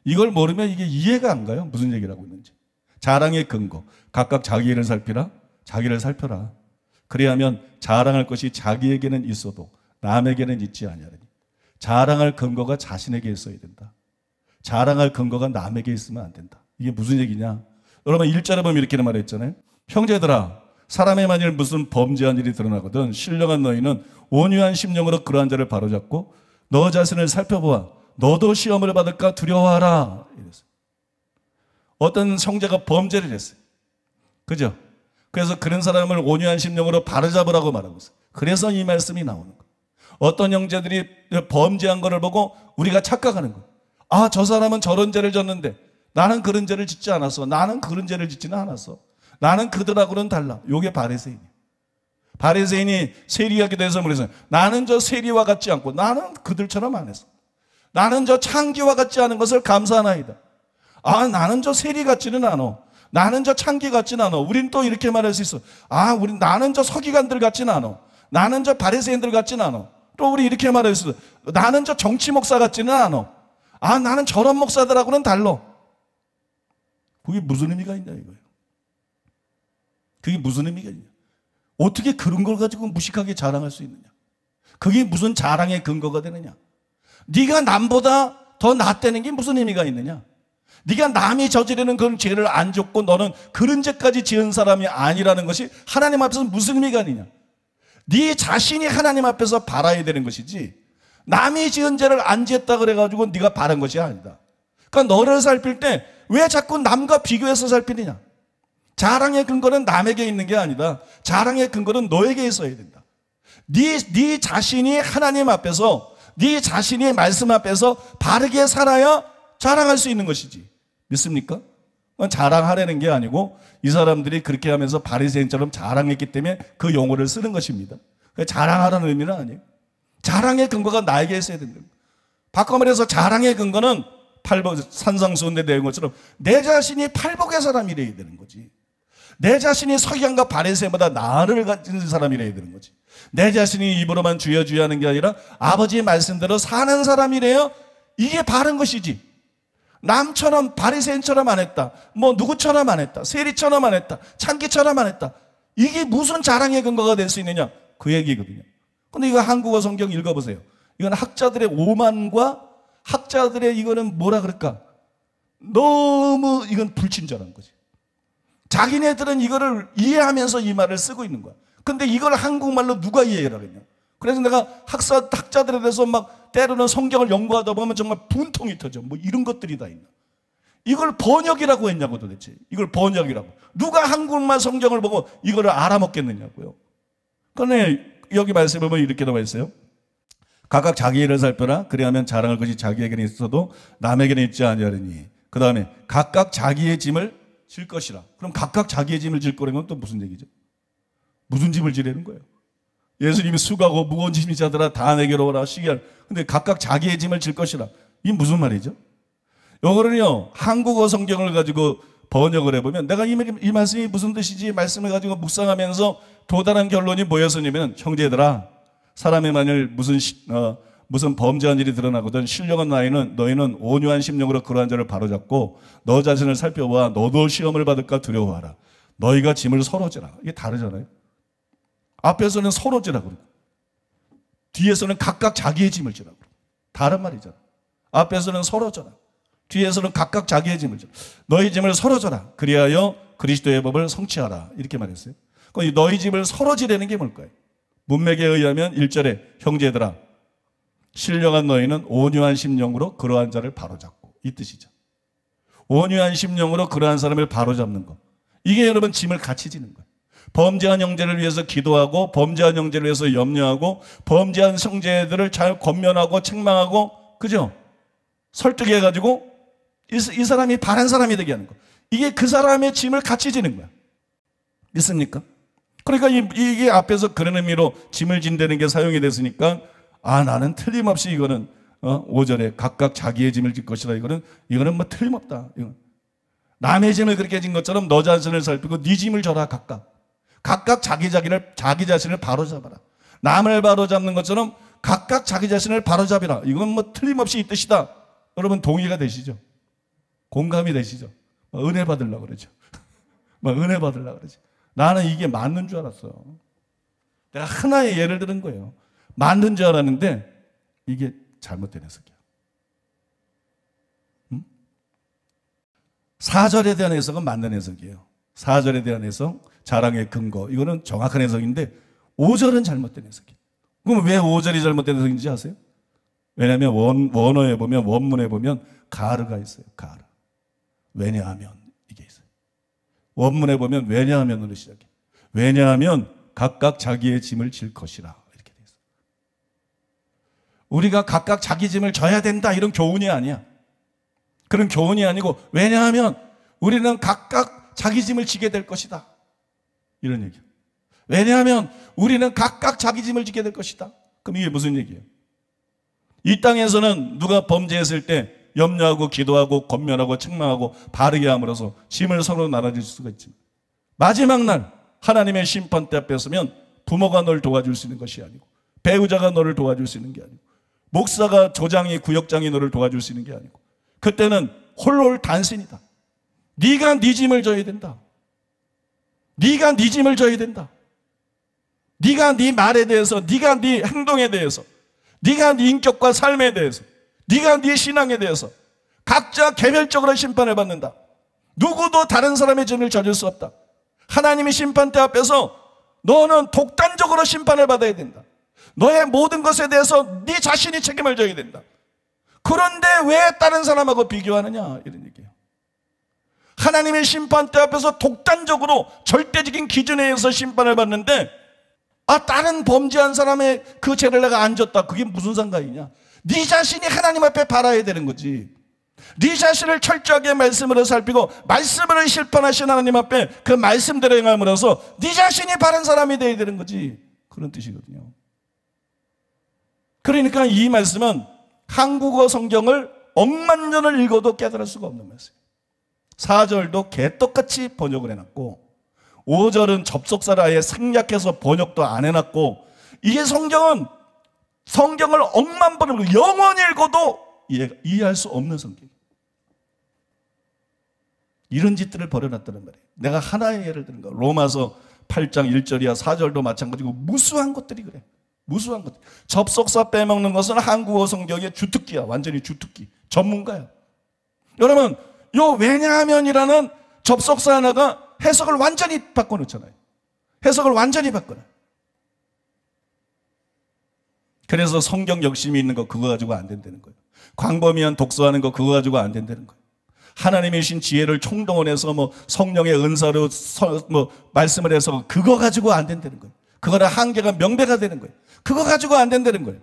이걸 모르면 이게 이해가 안 가요. 무슨 얘기를 하고 있는지. 자랑의 근거. 각각 자기 일을 살피라. 자기를 살펴라. 그래야면 자랑할 것이 자기에게는 있어도 남에게는 있지 아니하리니. 자랑할 근거가 자신에게 있어야 된다. 자랑할 근거가 남에게 있으면 안 된다. 이게 무슨 얘기냐? 여러분 1절에 보면 이렇게 말했잖아요. 형제들아 사람의 만일 무슨 범죄한 일이 드러나거든 신령한 너희는 온유한 심령으로 그러한 자를 바로잡고 너 자신을 살펴보아 너도 시험을 받을까 두려워하라. 이랬어요. 어떤 형제가 범죄를 했어요. 그죠? 그래서 그런 사람을 온유한 심령으로 바로잡으라고 말하고 있어요. 그래서 이 말씀이 나오는 거예요. 어떤 형제들이 범죄한 것을 보고 우리가 착각하는 거예요. 아, 저 사람은 저런 죄를 졌는데 나는 그런 죄를 짓지 않았어. 나는 그런 죄를 짓지는 않았어. 나는 그들하고는 달라. 요게 바리새인이에요. 바리새인이 세리하게 돼서 그래서 나는 저 세리와 같지 않고 나는 그들처럼 안 했어. 나는 저 창기와 같지 않은 것을 감사하나이다. 아, 나는 저 세리 같지는 않아. 나는 저 창기 같지는 않아. 우린 또 이렇게 말할 수 있어. 아, 나는 저 서기관들 같지는 않아. 나는 저 바리새인들 같지는 않아. 또 우리 이렇게 말할 수 있어. 나는 저 정치 목사 같지는 않아. 아, 나는 저런 목사들하고는 달라. 그게 무슨 의미가 있냐 이거예요. 그게 무슨 의미가 있냐. 어떻게 그런 걸 가지고 무식하게 자랑할 수 있느냐. 그게 무슨 자랑의 근거가 되느냐. 네가 남보다 더 낫다는 게 무슨 의미가 있느냐. 네가 남이 저지르는 그런 죄를 안 줬고 너는 그런 죄까지 지은 사람이 아니라는 것이 하나님 앞에서 무슨 의미가 있느냐. 네 자신이 하나님 앞에서 바라야 되는 것이지 남이 지은 죄를 안 지었다 그래가지고 네가 바란 것이 아니다. 그러니까 너를 살필 때 왜 자꾸 남과 비교해서 살피느냐. 자랑의 근거는 남에게 있는 게 아니다. 자랑의 근거는 너에게 있어야 된다. 네 자신이 하나님 앞에서 네 자신이 말씀 앞에서 바르게 살아야 자랑할 수 있는 것이지. 믿습니까? 자랑하려는 게 아니고 이 사람들이 그렇게 하면서 바리새인처럼 자랑했기 때문에 그 용어를 쓰는 것입니다. 자랑하라는 의미는 아니에요. 자랑의 근거가 나에게 있어야 된다. 바꿔 말해서 자랑의 근거는 산상수훈에 내은 것처럼 내 자신이 팔복의 사람이래야 되는 거지. 내 자신이 서기관과 바리새인보다 나를 가진 사람이래야 되는 거지. 내 자신이 입으로만 주여 주여 하는 게 아니라 아버지의 말씀대로 사는 사람이래요. 이게 바른 것이지. 남처럼 바리새인처럼 안 했다. 뭐 누구처럼 안 했다. 세리처럼 안 했다. 창기처럼 안 했다. 이게 무슨 자랑의 근거가 될 수 있느냐. 그 얘기거든요. 근데 이거 한국어 성경 읽어보세요. 이건 학자들의 오만과 학자들의 이거는 뭐라 그럴까. 너무 이건 불친절한 거지. 자기네들은 이거를 이해하면서 이 말을 쓰고 있는 거야. 근데 이걸 한국말로 누가 이해를 하겠냐. 그래서 내가 학자들에 대해서 막 때로는 성경을 연구하다 보면 정말 분통이 터져. 뭐 이런 것들이 다 있나. 이걸 번역이라고 했냐고 도대체. 이걸 번역이라고. 누가 한국말 성경을 보고 이거를 알아먹겠느냐고요. 그런데 여기 말씀에 보면 이렇게 나와 있어요. 각각 자기 일을 살펴라. 그래야면 자랑할 것이 자기에게는 있어도 남에게는 있지 아니하리니. 그 다음에 각각 자기의 짐을 질 것이라. 그럼 각각 자기의 짐을 질 거라는 건 또 무슨 얘기죠? 무슨 짐을 지라는 거예요? 예수님이 수고하고 무거운 짐이 자들아 다 내게로 오라 시기할. 근데 각각 자기의 짐을 질 것이라. 이게 무슨 말이죠? 요거는요 한국어 성경을 가지고 번역을 해보면 내가 이 말씀이 무슨 뜻이지 말씀을 가지고 묵상하면서 도달한 결론이 뭐였냐면 형제들아 사람이 만일 무슨 범죄한 일이 드러나거든 신령한 너희는 온유한 심령으로 그러한 자를 바로잡고 너 자신을 살펴보아 너도 시험을 받을까 두려워하라. 너희가 짐을 서로 지라. 이게 다르잖아요. 앞에서는 서로 지라 그러고 뒤에서는 각각 자기의 짐을 지라 그러고 다른 말이잖아. 앞에서는 서로 져라. 뒤에서는 각각 자기의 짐을 져라. 너희 짐을 서로 져라. 그리하여 그리스도의 법을 성취하라. 이렇게 말했어요. 그럼 너희 짐을 서로 지라는 게 뭘까요? 문맥에 의하면 1절에 형제들아 신령한 너희는 온유한 심령으로 그러한 자를 바로잡고 이 뜻이죠. 온유한 심령으로 그러한 사람을 바로잡는 것. 이게 여러분 짐을 같이 지는 거예요. 범죄한 형제를 위해서 기도하고 범죄한 형제를 위해서 염려하고 범죄한 형제들을 잘 권면하고 책망하고 그죠? 설득해가지고 이 사람이 바른 사람이 되게 하는 거. 이게 그 사람의 짐을 같이 지는 거야. 믿습니까? 그러니까 이게 앞에서 그런 의미로 짐을 진다는 게 사용이 됐으니까 나는 틀림없이 이거는 5절에 각각 자기의 짐을 질 것이라 이거는 뭐 틀림없다. 남의 짐을 그렇게 진 것처럼 너 자신을 살피고 네 짐을 져라 각각 자기 자신을 바로잡아라. 남을 바로잡는 것처럼 각각 자기 자신을 바로잡으라. 이건 뭐 틀림없이 이 뜻이다. 여러분 동의가 되시죠? 공감이 되시죠? 은혜 받으려고 그러죠. 은혜 받으려고 그러죠. 나는 이게 맞는 줄 알았어. 내가 하나의 예를 들은 거예요. 맞는 줄 알았는데 이게 잘못된 해석이야. 4절에 대한 해석은 맞는 해석이에요. 4절에 대한 해석, 자랑의 근거. 이거는 정확한 해석인데 5절은 잘못된 해석이에요. 그럼 왜 5절이 잘못된 해석인지 아세요? 왜냐하면 원어에 보면 원문에 보면 가르가 있어요. 가르. 왜냐하면 이게 있어요. 원문에 보면 왜냐하면으로 시작해. 왜냐하면 각각 자기의 짐을 질 것이라 이렇게 돼 있어요. 우리가 각각 자기 짐을 져야 된다 이런 교훈이 아니야. 그런 교훈이 아니고 왜냐하면 우리는 각각 자기 짐을 지게 될 것이다. 이런 얘기야. 왜냐하면 우리는 각각 자기 짐을 지게 될 것이다. 그럼 이게 무슨 얘기예요? 이 땅에서는 누가 범죄했을 때 염려하고 기도하고 권면하고 책망하고 바르게 함으로써 짐을 서로 나눠줄 수가 있지만 마지막 날 하나님의 심판대 앞에 서면 부모가 널 도와줄 수 있는 것이 아니고 배우자가 너를 도와줄 수 있는 게 아니고 목사가 조장이 구역장이 너를 도와줄 수 있는 게 아니고 그때는 홀로 단신이다. 네가 네 짐을 져야 된다. 네가 네 짐을 져야 된다. 네가 네 말에 대해서, 네가 네 행동에 대해서, 네가 네 인격과 삶에 대해서, 네가 네 신앙에 대해서 각자 개별적으로 심판을 받는다. 누구도 다른 사람의 죄를 져줄 수 없다. 하나님의 심판대 앞에서 너는 독단적으로 심판을 받아야 된다. 너의 모든 것에 대해서 네 자신이 책임을 져야 된다. 그런데 왜 다른 사람하고 비교하느냐, 이런 얘기예요. 하나님의 심판대 앞에서 독단적으로 절대적인 기준에 의해서 심판을 받는데, 다른 범죄한 사람의 그 죄를 내가 안 졌다. 그게 무슨 상관이냐? 네 자신이 하나님 앞에 바라야 되는 거지. 네 자신을 철저하게 말씀으로 살피고 말씀으로 실천하신 하나님 앞에 그 말씀대로 행함으로써 네 자신이 바른 사람이 되어야 되는 거지. 그런 뜻이거든요. 그러니까 이 말씀은 한국어 성경을 억만 년을 읽어도 깨달을 수가 없는 말씀이에요. 4절도 개떡같이 번역을 해놨고 5절은 접속사를 아예 생략해서 번역도 안 해놨고, 이게 성경은 성경을 억만 번 읽고 영원히 읽어도 이해할 수 없는 성경이에요. 이런 짓들을 벌여놨다는 말이에요. 내가 하나의 예를 드는 거예요. 로마서 8장 1절이야 4절도 마찬가지고 무수한 것들이 그래. 무수한 것들. 접속사 빼먹는 것은 한국어 성경의 주특기야. 완전히 주특기. 전문가야. 여러분, 요 왜냐하면이라는 접속사 하나가 해석을 완전히 바꿔놓잖아요. 해석을 완전히 바꿔놔요. 그래서 성경 열심히 읽는 거 그거 가지고 안 된다는 거예요. 광범위한 독서하는 거 그거 가지고 안 된다는 거예요. 하나님의 신 지혜를 총동원해서 성령의 은사로 말씀을 해서 그거 가지고 안 된다는 거예요. 그거는 한계가 명백화 되는 거예요. 그거 가지고 안 된다는 거예요.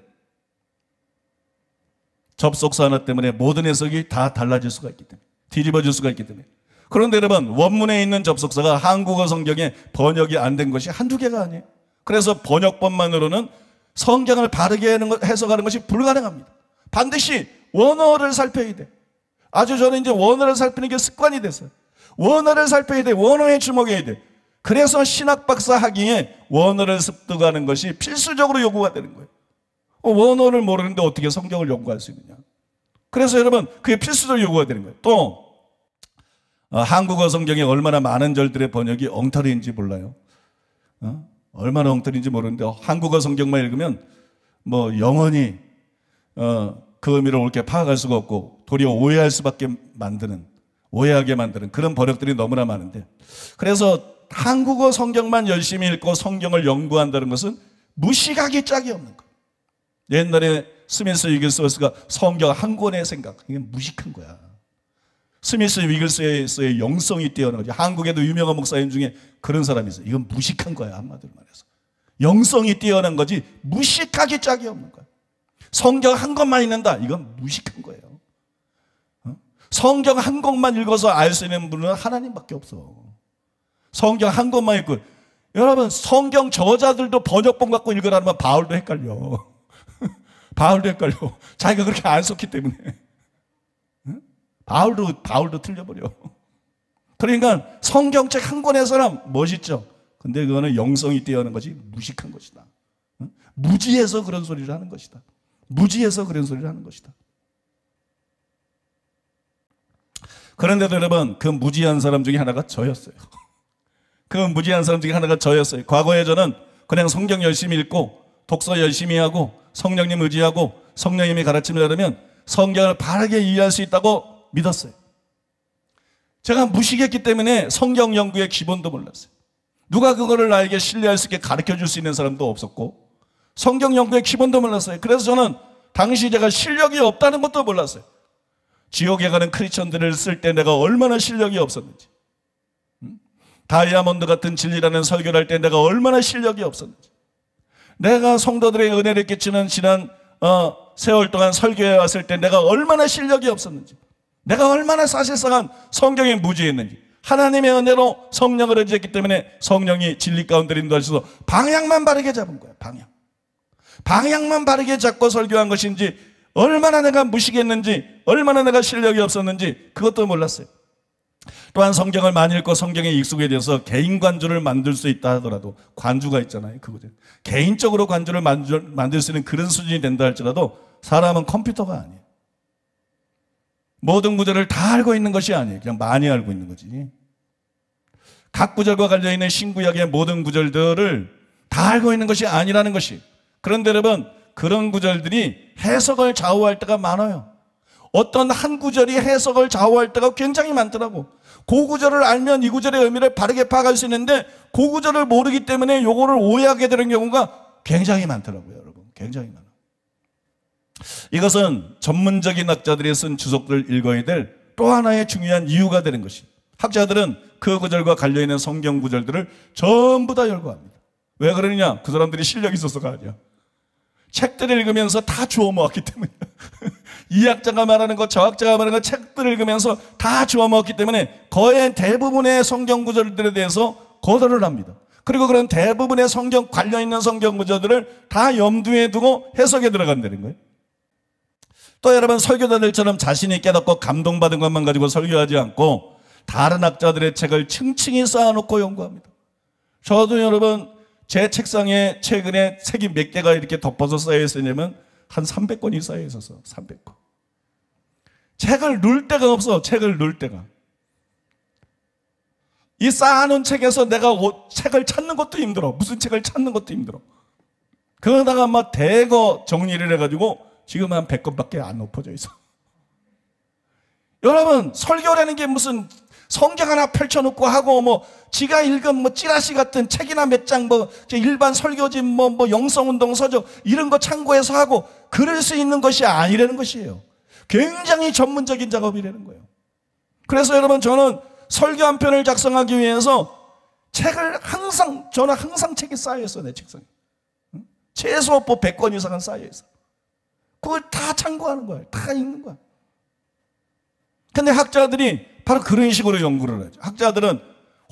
접속사 하나 때문에 모든 해석이 다 달라질 수가 있기 때문에, 뒤집어질 수가 있기 때문에. 그런데 여러분, 원문에 있는 접속사가 한국어 성경에 번역이 안 된 것이 한두 개가 아니에요. 그래서 번역본만으로는 성경을 바르게 해석하는 것이 불가능합니다. 반드시 원어를 살펴야 돼. 아주 저는 이제 원어를 살피는 게 습관이 됐어요. 원어를 살펴야 돼. 원어에 주목해야 돼. 그래서 신학박사 학위에 원어를 습득하는 것이 필수적으로 요구가 되는 거예요. 원어를 모르는데 어떻게 성경을 연구할 수 있느냐. 그래서 여러분, 그게 필수적으로 요구가 되는 거예요. 또 한국어 성경에 얼마나 많은 절들의 번역이 엉터리인지 몰라요. 얼마나 엉터리인지 모르는데 한국어 성경만 읽으면 영원히 그 의미를 옳게 파악할 수가 없고 도리어 오해할 수밖에 만드는, 오해하게 만드는 그런 번역들이 너무나 많은데, 그래서 한국어 성경만 열심히 읽고 성경을 연구한다는 것은 무식하기 짝이 없는 거예요. 옛날에 스미스 위글스워스가 성경 한 권의 생각, 이게 무식한 거야. 스미스 위글스워스의 영성이 뛰어난 거지. 한국에도 유명한 목사님 중에 그런 사람이 있어요. 이건 무식한 거야, 한마디로 말해서. 영성이 뛰어난 거지 무식하기 짝이 없는 거야. 성경 한 권만 읽는다, 이건 무식한 거예요. 성경 한 권만 읽어서 알 수 있는 분은 하나님밖에 없어. 성경 한 권만 읽고, 여러분 성경 저자들도 번역본 갖고 읽으라면 바울도 헷갈려. 바울도 헷갈려. 자기가 그렇게 안 썼기 때문에. 바울도 틀려버려. 그러니까 성경책 한 권에서는 멋있죠. 근데 그거는 영성이 뛰어난 것이 무식한 것이다. 무지해서 그런 소리를 하는 것이다. 무지해서 그런 소리를 하는 것이다. 그런데도 여러분, 그 무지한 사람 중에 하나가 저였어요. 그 무지한 사람 중에 하나가 저였어요. 과거에 저는 그냥 성경 열심히 읽고 독서 열심히 하고 성령님 의지하고 성령님이 가르침을 따르면 성경을 바르게 이해할 수 있다고 믿었어요. 제가 무식했기 때문에 성경 연구의 기본도 몰랐어요. 누가 그거를 나에게 신뢰할 수 있게 가르쳐 줄 수 있는 사람도 없었고 성경 연구의 기본도 몰랐어요. 그래서 저는 당시 제가 실력이 없다는 것도 몰랐어요. 지옥에 가는 크리스천들을 쓸 때 내가 얼마나 실력이 없었는지, 다이아몬드 같은 진리라는 설교를 할 때 내가 얼마나 실력이 없었는지, 내가 성도들의 은혜를 끼치는 지난 세월 동안 설교해 왔을 때 내가 얼마나 실력이 없었는지, 내가 얼마나 사실상한 성경에 무지했는지, 하나님의 은혜로 성령을 의지했기 때문에 성령이 진리 가운데 인도하셔서 방향만 바르게 잡은 거야. 방향만 바르게 잡고 설교한 것인지, 얼마나 내가 무식했는지, 얼마나 내가 실력이 없었는지 그것도 몰랐어요. 또한 성경을 많이 읽고 성경에 익숙해져서 개인 관주를 만들 수 있다 하더라도, 관주가 있잖아요. 그거죠. 개인적으로 관주를 만들 수 있는 그런 수준이 된다 할지라도 사람은 컴퓨터가 아니에요. 모든 구절을 다 알고 있는 것이 아니에요. 그냥 많이 알고 있는 거지. 각 구절과 관련있는 신구약의 모든 구절들을 다 알고 있는 것이 아니라는 것이. 그런데 여러분, 그런 구절들이 해석을 좌우할 때가 많아요. 어떤 한 구절이 해석을 좌우할 때가 굉장히 많더라고. 그 구절을 알면 이 구절의 의미를 바르게 파악할 수 있는데 그 구절을 모르기 때문에 요거를 오해하게 되는 경우가 굉장히 많더라고요, 여러분. 굉장히 많아요. 이것은 전문적인 학자들이 쓴 주석들을 읽어야 될 또 하나의 중요한 이유가 되는 것입니다. 학자들은 그 구절과 관련있는 성경 구절들을 전부 다 열거합니다. 왜 그러느냐? 그 사람들이 실력이 있어서가 아니야. 책들을 읽으면서 다 주워 모았기 때문에 이 학자가 말하는 것, 저 학자가 말하는 것 책들을 읽으면서 다 주워 모았기 때문에 거의 대부분의 성경 구절들에 대해서 거론을 합니다. 그리고 그런 대부분의 성경 관련 있는 성경 구절들을 다 염두에 두고 해석에 들어간다는 거예요. 또 여러분, 설교자들처럼 자신이 깨닫고 감동받은 것만 가지고 설교하지 않고 다른 학자들의 책을 층층이 쌓아놓고 연구합니다. 저도 여러분, 제 책상에 최근에 책이 몇 개가 이렇게 덮어서 쌓여 있었냐면 한 300권이 쌓여 있었어. 300권. 책을 놓을 데가 없어. 책을 놓을 데가. 이 쌓아놓은 책에서 내가 책을 찾는 것도 힘들어. 무슨 책을 찾는 것도 힘들어. 그러다가 막 대거 정리를 해가지고 지금 한 100권밖에 안 엎어져 있어. 여러분, 설교라는 게 무슨 성경 하나 펼쳐놓고 하고 뭐 지가 읽은 뭐 찌라시 같은 책이나 몇 장 뭐 일반 설교집 뭐 영성운동 서적 이런 거 참고해서 하고 그럴 수 있는 것이 아니라는 것이에요. 굉장히 전문적인 작업이라는 거예요. 그래서 여러분, 저는 설교 한 편을 작성하기 위해서 책을 저는 항상 책이 쌓여있어, 내 책상에. 최소 100권 이상은 쌓여있어. 그걸 다 참고하는 거야. 다 읽는 거야. 근데 학자들이 바로 그런 식으로 연구를 하죠. 학자들은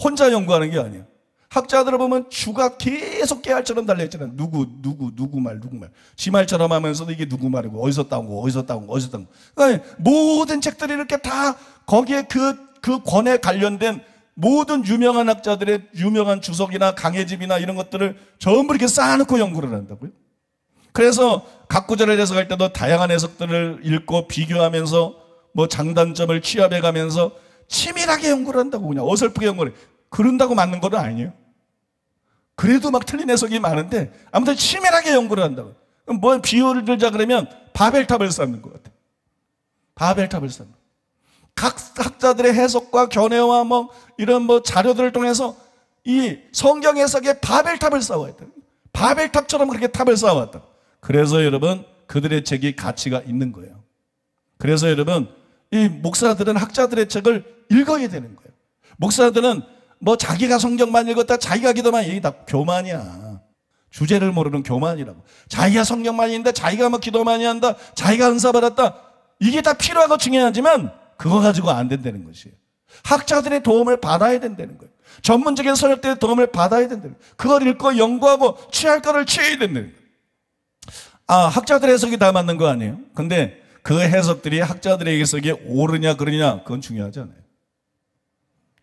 혼자 연구하는 게 아니에요. 학자들을 보면 주가 계속 깨알처럼 달려있잖아요. 누구 말. 지 말처럼 하면서도 이게 누구 말이고, 어디서 따온 거. 그러니까 모든 책들이 이렇게 다 거기에 그 권에 관련된 모든 유명한 학자들의 유명한 주석이나 강해집이나 이런 것들을 전부 이렇게 쌓아놓고 연구를 한다고요. 그래서 각 구절을 해석할 때도 다양한 해석들을 읽고 비교하면서 뭐 장단점을 취합해가면서 치밀하게 연구를 한다고. 그냥 어설프게 연구를 해. 그런다고 맞는 건 아니에요. 그래도 막 틀린 해석이 많은데 아무튼 치밀하게 연구를 한다고. 그럼 뭐 비유를 들자 그러면 바벨탑을 쌓는 것 같아요. 바벨탑을 쌓는 것. 각 학자들의 해석과 견해와 뭐 이런 뭐 자료들을 통해서 이 성경 해석에 바벨탑을 쌓아왔다. 바벨탑처럼 그렇게 탑을 쌓아왔다. 그래서 여러분, 그들의 책이 가치가 있는 거예요. 그래서 여러분, 이 목사들은 학자들의 책을 읽어야 되는 거예요. 목사들은 뭐 자기가 성경만 읽었다, 자기가 기도만, 이게 다 교만이야. 주제를 모르는 교만이라고. 자기가 성경만 읽는다, 자기가 뭐 기도 많이 한다, 자기가 은사 받았다, 이게 다 필요하고 중요하지만 그거 가지고 안 된다는 것이에요. 학자들의 도움을 받아야 된다는 거예요. 전문적인 서적들의 도움을 받아야 된다는 거예요. 그걸 읽고 연구하고 취할 거를 취해야 된다는 거예요. 학자들의 해석이 다 맞는 거 아니에요? 근데 그 해석들이 학자들의 해석이 옳으냐 그러냐, 그건 중요하지 않아요.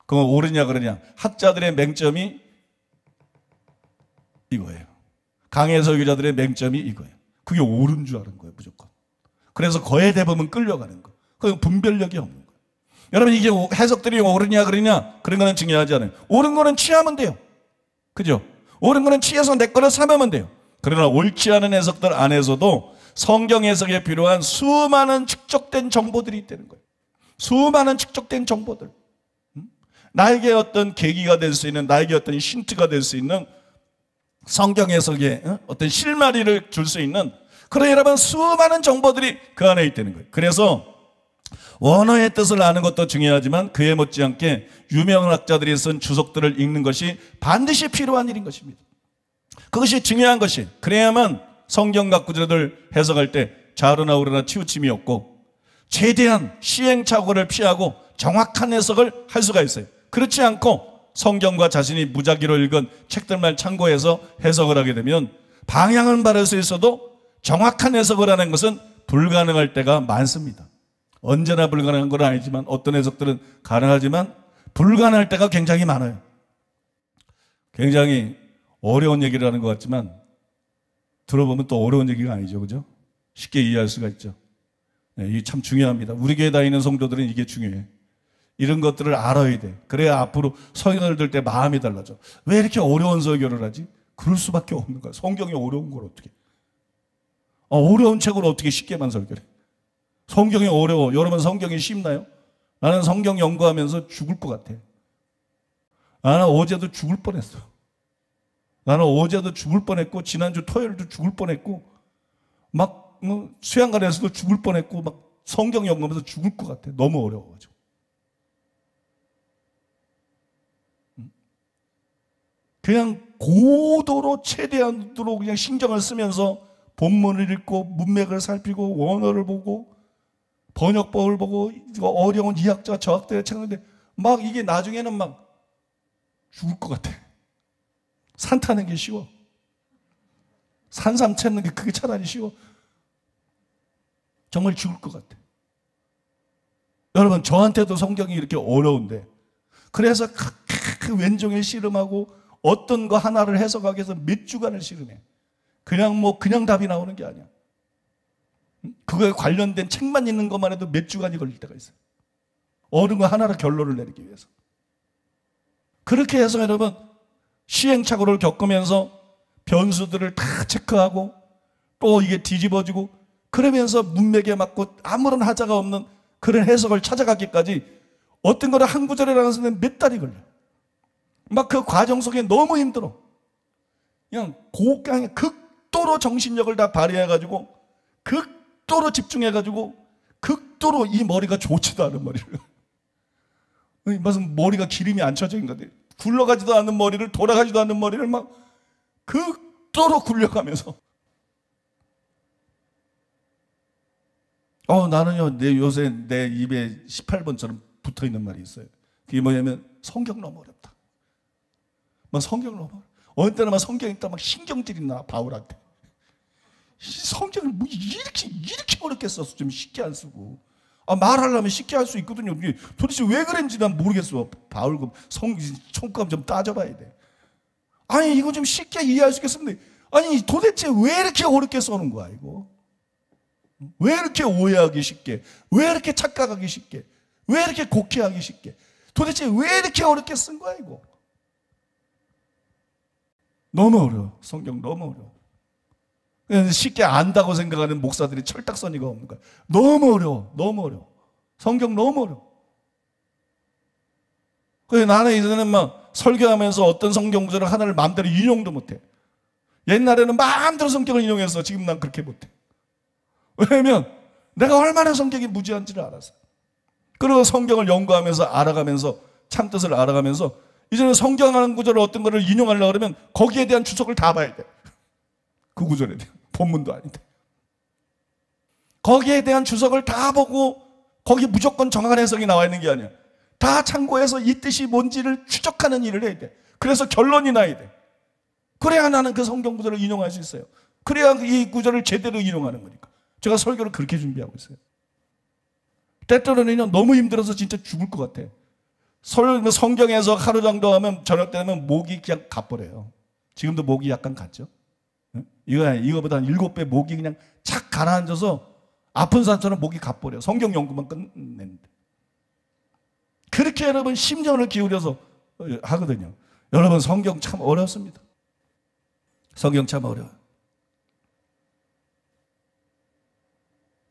그건 옳으냐 그러냐, 학자들의 맹점이 이거예요. 강해 설교자들의 맹점이 이거예요. 그게 옳은 줄 아는 거예요, 무조건. 그래서 거의 대부분 끌려가는 거. 그건 분별력이 없는 거예요. 여러분, 이게 해석들이 옳으냐 그러냐, 그런 거는 중요하지 않아요. 옳은 거는 취하면 돼요. 그죠? 옳은 거는 취해서 내 거를 삼으면 돼요. 그러나 옳지 않은 해석들 안에서도 성경 해석에 필요한 수많은 축적된 정보들이 있다는 거예요. 수많은 축적된 정보들. 나에게 어떤 계기가 될 수 있는, 나에게 어떤 힌트가 될 수 있는 성경 해석에 어떤 실마리를 줄 수 있는 그런 여러분 수많은 정보들이 그 안에 있다는 거예요. 그래서 원어의 뜻을 아는 것도 중요하지만 그에 못지않게 유명한 학자들이 쓴 주석들을 읽는 것이 반드시 필요한 일인 것입니다. 그것이 중요한 것이, 그래야만 성경 각 구절을 해석할 때 좌우나 우로나 치우침이 없고 최대한 시행착오를 피하고 정확한 해석을 할 수가 있어요. 그렇지 않고 성경과 자신이 무작위로 읽은 책들만 참고해서 해석을 하게 되면 방향은 바를 수 있어도 정확한 해석을 하는 것은 불가능할 때가 많습니다. 언제나 불가능한 건 아니지만 어떤 해석들은 가능하지만 불가능할 때가 굉장히 많아요. 굉장히 어려운 얘기를 하는 것 같지만 들어보면 또 어려운 얘기가 아니죠. 그죠? 쉽게 이해할 수가 있죠. 이게 참 중요합니다. 우리 교회 다니는 성도들은 이게 중요해. 이런 것들을 알아야 돼. 그래야 앞으로 설교를 들 때 마음이 달라져. 왜 이렇게 어려운 설교를 하지? 그럴 수밖에 없는 거야. 성경이 어려운 걸 어떻게? 어려운 책을 어떻게 쉽게만 설교해? 성경이 어려워. 여러분 성경이 쉽나요? 나는 성경 연구하면서 죽을 것 같아. 나는 어제도 죽을 뻔했어. 나는 어제도 죽을 뻔했고 지난주 토요일도 죽을 뻔했고 막 수양관에서도 죽을 뻔했고 막 성경 연구하면서 죽을 것 같아. 너무 어려워가지고. 그냥 고도로 최대한으로 그냥 신경을 쓰면서 본문을 읽고 문맥을 살피고 원어를 보고 번역법을 보고 어려운 이학자 저학자의 책인데 막 이게 나중에는 막 죽을 것 같아. 산 타는 게 쉬워. 산삼 찾는 게 그게 차라리 쉬워. 정말 죽을 것 같아. 여러분 저한테도 성경이 이렇게 어려운데 그래서 그 왼종일 씨름하고 어떤 거 하나를 해석하기 위해서 몇 주간을 씨름해. 그냥 답이 나오는 게 아니야. 그거에 관련된 책만 읽는 것만 해도 몇 주간이 걸릴 때가 있어요. 어느 거 하나로 결론을 내리기 위해서. 그렇게 해서 여러분 시행착오를 겪으면서 변수들을 다 체크하고 또 이게 뒤집어지고 그러면서 문맥에 맞고 아무런 하자가 없는 그런 해석을 찾아가기까지 어떤 거를 한 구절에 나가서 몇 달이 걸려. 막 그 과정 속에 너무 힘들어. 그냥 극도로 정신력을 다 발휘해가지고 극도로 집중해가지고 극도로 이 머리가 좋지도 않은 머리를 무슨 머리가 기름이 안 쳐져 있는 것 같아. 굴러가지도 않는 머리를 돌아가지도 않는 머리를 막 극도로 굴려가면서 나는요 요새 내 입에 18번처럼 붙어있는 말이 있어요. 그게 뭐냐면 성경 너무 어렵다. 막 성경 너무 어렵다. 어느 때는 막 성경 읽다 막 신경질이 나 바울한테. 성경을 뭐 이렇게 어렵게 써서 좀 쉽게 안 쓰고 말하려면 쉽게 할 수 있거든요. 도대체 왜 그런지 난 모르겠어. 바울 성감 좀 따져봐야 돼. 아니 이거 좀 쉽게 이해할 수 있겠습니다. 아니 도대체 왜 이렇게 어렵게 써는 거야 이거? 왜 이렇게 오해하기 쉽게? 왜 이렇게 착각하기 쉽게? 왜 이렇게 곡해하기 쉽게? 도대체 왜 이렇게 어렵게 쓴 거야 이거? 너무 어려워. 성경 너무 어려워. 쉽게 안다고 생각하는 목사들이 철딱서니가 없는 거야. 너무 어려워. 너무 어려워. 성경 너무 어려워. 그래서 나는 이제는 막 설교하면서 어떤 성경 구절을 하나를 마음대로 인용도 못해. 옛날에는 마음대로 성경을 인용해서 지금 난 그렇게 못해. 왜냐면 내가 얼마나 성경이 무지한지를 알아서. 그리고 성경을 연구하면서 알아가면서 참뜻을 알아가면서 이제는 성경 하는 구절을 어떤 거를 인용하려고 그러면 거기에 대한 주석을 다 봐야 돼. 그 구절에 대한 본문도 아닌데. 거기에 대한 주석을 다 보고 거기 무조건 정확한 해석이 나와 있는 게 아니야. 다 참고해서 이 뜻이 뭔지를 추적하는 일을 해야 돼. 그래서 결론이 나야 돼. 그래야 나는 그 성경 구절을 인용할 수 있어요. 그래야 이 구절을 제대로 인용하는 거니까. 제가 설교를 그렇게 준비하고 있어요. 때때로는 너무 힘들어서 진짜 죽을 것 같아. 성경에서 하루 정도 하면 저녁 때면 목이 그냥 가버려요. 지금도 목이 약간 갔죠? 이거보다 한 7배 목이 그냥 착 가라앉아서 아픈 사람처럼 목이 가버려. 성경 연구만 끝냈는데. 그렇게 여러분 심정을 기울여서 하거든요. 여러분 성경 참 어렵습니다. 성경 참 어려워요.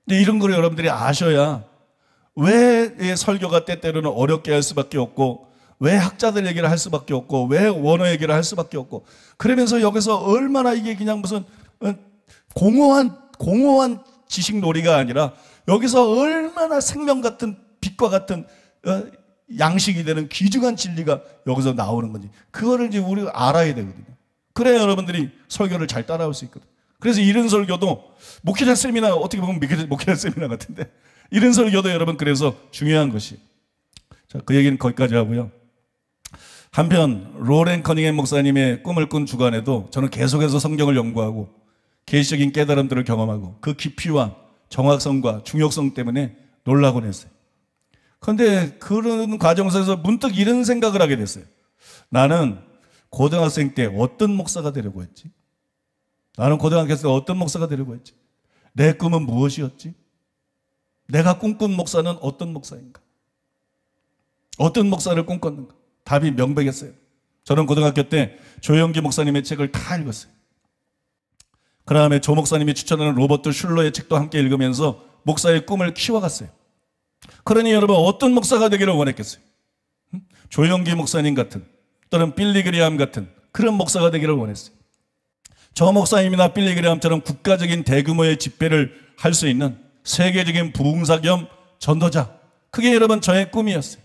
근데 이런 걸 여러분들이 아셔야 왜 설교가 때때로는 어렵게 할 수밖에 없고 왜 학자들 얘기를 할 수밖에 없고 왜 원어 얘기를 할 수밖에 없고 그러면서 여기서 얼마나 이게 그냥 무슨 공허한 지식놀이가 아니라 여기서 얼마나 생명 같은 빛과 같은 양식이 되는 귀중한 진리가 여기서 나오는 건지 그거를 이제 우리가 알아야 되거든요. 그래야 여러분들이 설교를 잘 따라올 수 있거든요. 그래서 이런 설교도 목회자 세미나 어떻게 보면 목회자 세미나 같은데 이런 설교도 여러분 그래서 중요한 것이. 자, 그 얘기는 거기까지 하고요. 한편 로렌 커닝햄 목사님의 꿈을 꾼 주간에도 저는 계속해서 성경을 연구하고 계시적인 깨달음들을 경험하고 그 깊이와 정확성과 중요성 때문에 놀라곤 했어요. 그런데 그런 과정 속에서 문득 이런 생각을 하게 됐어요. 나는 고등학생 때 어떤 목사가 되려고 했지? 나는 고등학교 때 어떤 목사가 되려고 했지? 내 꿈은 무엇이었지? 내가 꿈꾼 목사는 어떤 목사인가? 어떤 목사를 꿈꿨는가? 답이 명백했어요. 저는 고등학교 때 조영기 목사님의 책을 다 읽었어요. 그 다음에 조 목사님이 추천하는 로버트 슐러의 책도 함께 읽으면서 목사의 꿈을 키워갔어요. 그러니 여러분 어떤 목사가 되기를 원했겠어요? 조영기 목사님 같은 또는 빌리 그레이엄 같은 그런 목사가 되기를 원했어요. 저 목사님이나 빌리 그레이엄처럼 국가적인 대규모의 집회를 할 수 있는 세계적인 부흥사 겸 전도자, 그게 여러분 저의 꿈이었어요.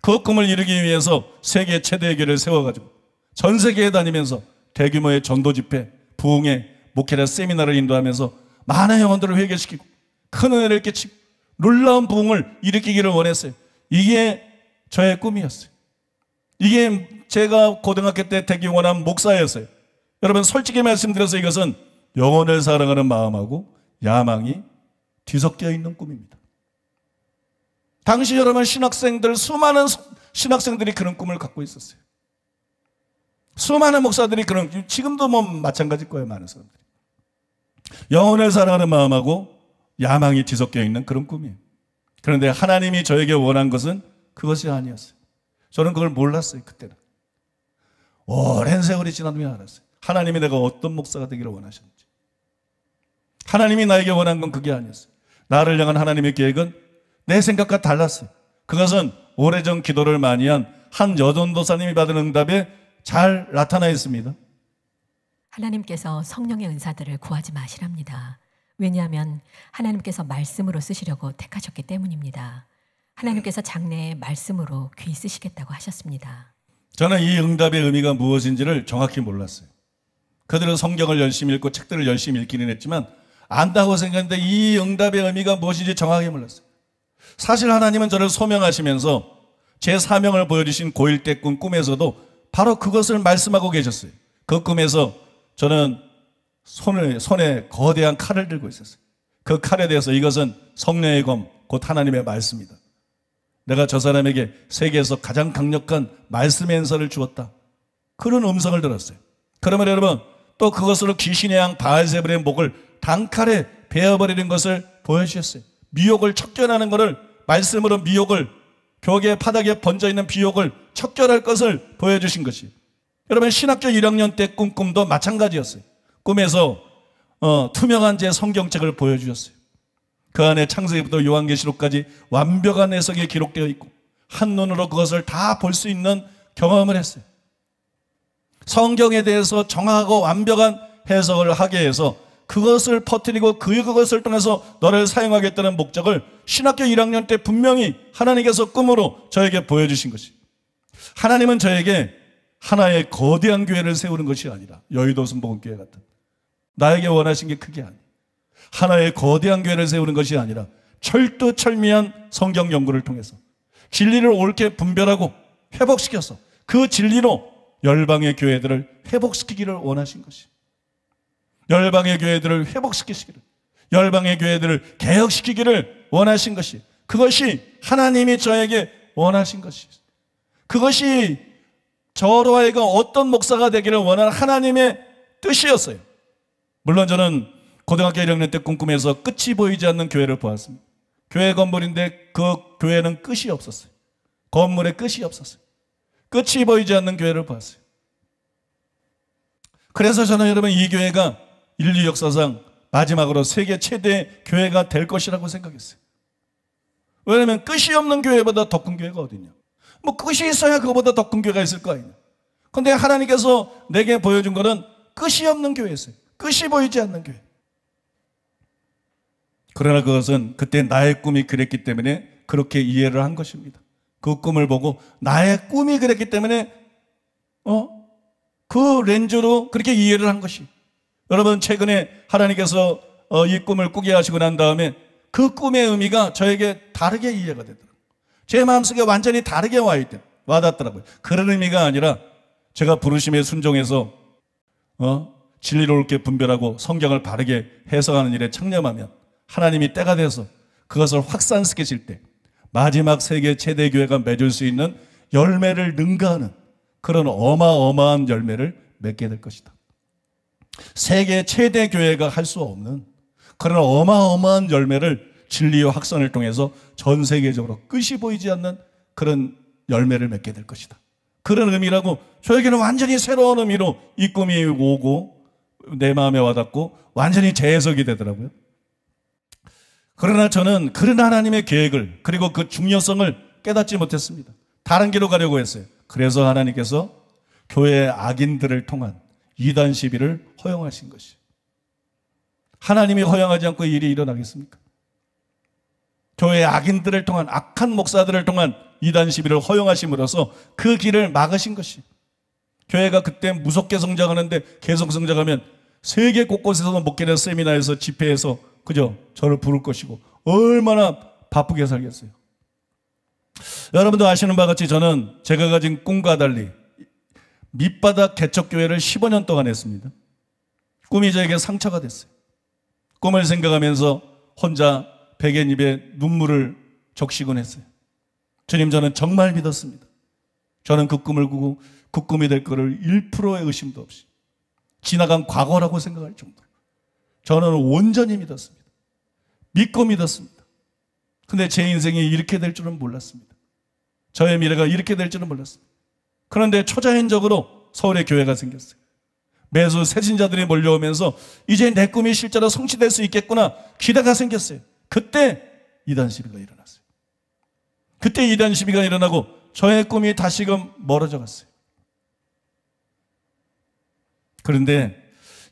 그 꿈을 이루기 위해서 세계 최대의 교회를 세워가지고 전 세계에 다니면서 대규모의 전도 집회, 부흥회, 목회자 세미나를 인도하면서 많은 영혼들을 회개시키고 큰 은혜를 끼치고 놀라운 부흥을 일으키기를 원했어요. 이게 저의 꿈이었어요. 이게 제가 고등학교 때 되기 원한 목사였어요. 여러분 솔직히 말씀드려서 이것은 영혼을 사랑하는 마음하고 야망이 뒤섞여 있는 꿈입니다. 당시 여러분 수많은 신학생들이 그런 꿈을 갖고 있었어요. 수많은 목사들이 지금도 뭐 마찬가지일 거예요. 많은 사람들이. 영혼을 사랑하는 마음하고 야망이 뒤섞여 있는 그런 꿈이에요. 그런데 하나님이 저에게 원한 것은 그것이 아니었어요. 저는 그걸 몰랐어요. 그때는. 오랜 세월이 지난 후에 알았어요. 하나님이 내가 어떤 목사가 되기를 원하셨는지. 하나님이 나에게 원한 건 그게 아니었어요. 나를 향한 하나님의 계획은 내 생각과 달랐어요. 그것은 오래전 기도를 많이 한 한 여전도사님이 받은 응답에 잘 나타나 있습니다. 하나님께서 성령의 은사들을 구하지 마시랍니다. 왜냐하면 하나님께서 말씀으로 쓰시려고 택하셨기 때문입니다. 하나님께서 장래에 말씀으로 귀 쓰시겠다고 하셨습니다. 저는 이 응답의 의미가 무엇인지를 정확히 몰랐어요. 그들은 성경을 열심히 읽고 책들을 열심히 읽기는 했지만 안다고 생각했는데 이 응답의 의미가 무엇인지 정확히 몰랐어요. 사실 하나님은 저를 소명하시면서 제 사명을 보여주신 고1 때 꾼 꿈에서도 바로 그것을 말씀하고 계셨어요. 그 꿈에서 저는 손에 거대한 칼을 들고 있었어요. 그 칼에 대해서 이것은 성령의 검, 곧 하나님의 말씀이다. 내가 저 사람에게 세계에서 가장 강력한 말씀의 은사를 주었다. 그런 음성을 들었어요. 그러면 여러분 또 그것으로 귀신의 양 바알세불의 목을 단칼에 베어버리는 것을 보여주셨어요. 미혹을 척결하는 것을 말씀으로 미혹을 벽에 바닥에 번져있는 비욕을 척결할 것을 보여주신 것이. 여러분 신학교 1학년 때 꾼 꿈도 마찬가지였어요. 꿈에서 투명한 제 성경책을 보여주셨어요. 그 안에 창세기부터 요한계시록까지 완벽한 해석이 기록되어 있고 한눈으로 그것을 다 볼 수 있는 경험을 했어요. 성경에 대해서 정확하고 완벽한 해석을 하게 해서 그것을 퍼뜨리고 그것을 통해서 너를 사용하겠다는 목적을 신학교 1학년 때 분명히 하나님께서 꿈으로 저에게 보여주신 것이. 하나님은 저에게 하나의 거대한 교회를 세우는 것이 아니라 여의도 순복음교회 같은 나에게 원하신 게 그게 아니에요. 하나의 거대한 교회를 세우는 것이 아니라 철두철미한 성경 연구를 통해서 진리를 옳게 분별하고 회복시켜서 그 진리로 열방의 교회들을 회복시키기를 원하신 것이. 열방의 교회들을 회복시키시기를, 열방의 교회들을 개혁시키기를 원하신 것이, 그것이 하나님이 저에게 원하신 것이, 그것이 저로 하여금 어떤 목사가 되기를 원하는 하나님의 뜻이었어요. 물론 저는 고등학교 1학년 때 꿈꾸면서 끝이 보이지 않는 교회를 보았습니다. 교회 건물인데 그 교회는 끝이 없었어요. 건물에 끝이 없었어요. 끝이 보이지 않는 교회를 보았어요. 그래서 저는 여러분 이 교회가 인류 역사상 마지막으로 세계 최대 교회가 될 것이라고 생각했어요. 왜냐하면 끝이 없는 교회보다 더 큰 교회가 어디냐. 뭐 끝이 있어야 그거보다 더 큰 교회가 있을 거 아니냐. 그런데 하나님께서 내게 보여준 거는 끝이 없는 교회였어요. 끝이 보이지 않는 교회. 그러나 그것은 그때 나의 꿈이 그랬기 때문에 그렇게 이해를 한 것입니다. 그 꿈을 보고 나의 꿈이 그랬기 때문에 그 렌즈로 그렇게 이해를 한 것이. 여러분 최근에 하나님께서 이 꿈을 꾸게 하시고 난 다음에 그 꿈의 의미가 저에게 다르게 이해가 되더라고요. 제 마음속에 완전히 다르게 와닿더라고요. 그런 의미가 아니라 제가 부르심에 순종해서 진리를 옳게 분별하고 성경을 바르게 해석하는 일에 창념하면 하나님이 때가 돼서 그것을 확산시키실 때 마지막 세계 최대 교회가 맺을 수 있는 열매를 능가하는 그런 어마어마한 열매를 맺게 될 것이다. 세계 최대 교회가 할 수 없는 그런 어마어마한 열매를 진리의 확산을 통해서 전 세계적으로 끝이 보이지 않는 그런 열매를 맺게 될 것이다. 그런 의미라고 저에게는 완전히 새로운 의미로 이 꿈이 오고 내 마음에 와닿고 완전히 재해석이 되더라고요. 그러나 저는 그런 하나님의 계획을 그리고 그 중요성을 깨닫지 못했습니다. 다른 길로 가려고 했어요. 그래서 하나님께서 교회의 악인들을 통한 이단 시비를 허용하신 것이에요. 하나님이 허용하지 않고 이 일이 일어나겠습니까? 교회의 악인들을 통한 악한 목사들을 통한 이단 시비를 허용하심으로써 그 길을 막으신 것이에요. 교회가 그때 무섭게 성장하는데 계속 성장하면 세계 곳곳에서 목회나 세미나에서 집회에서 그죠? 저를 부를 것이고 얼마나 바쁘게 살겠어요. 여러분도 아시는 바와 같이 저는 제가 가진 꿈과 달리 밑바닥 개척교회를 15년 동안 했습니다. 꿈이 저에게 상처가 됐어요. 꿈을 생각하면서 혼자 베개 입에 눈물을 적시곤 했어요. 주님, 저는 정말 믿었습니다. 저는 그 꿈을 꾸고 그 꿈이 될 거를 1%의 의심도 없이 지나간 과거라고 생각할 정도로 저는 온전히 믿었습니다. 믿고 믿었습니다. 근데 제 인생이 이렇게 될 줄은 몰랐습니다. 저의 미래가 이렇게 될 줄은 몰랐습니다. 그런데 초자연적으로 서울에 교회가 생겼어요. 매주 새신자들이 몰려오면서 이제 내 꿈이 실제로 성취될 수 있겠구나 기대가 생겼어요. 그때 이단 시비가 일어났어요. 그때 이단 시비가 일어나고 저의 꿈이 다시금 멀어져 갔어요. 그런데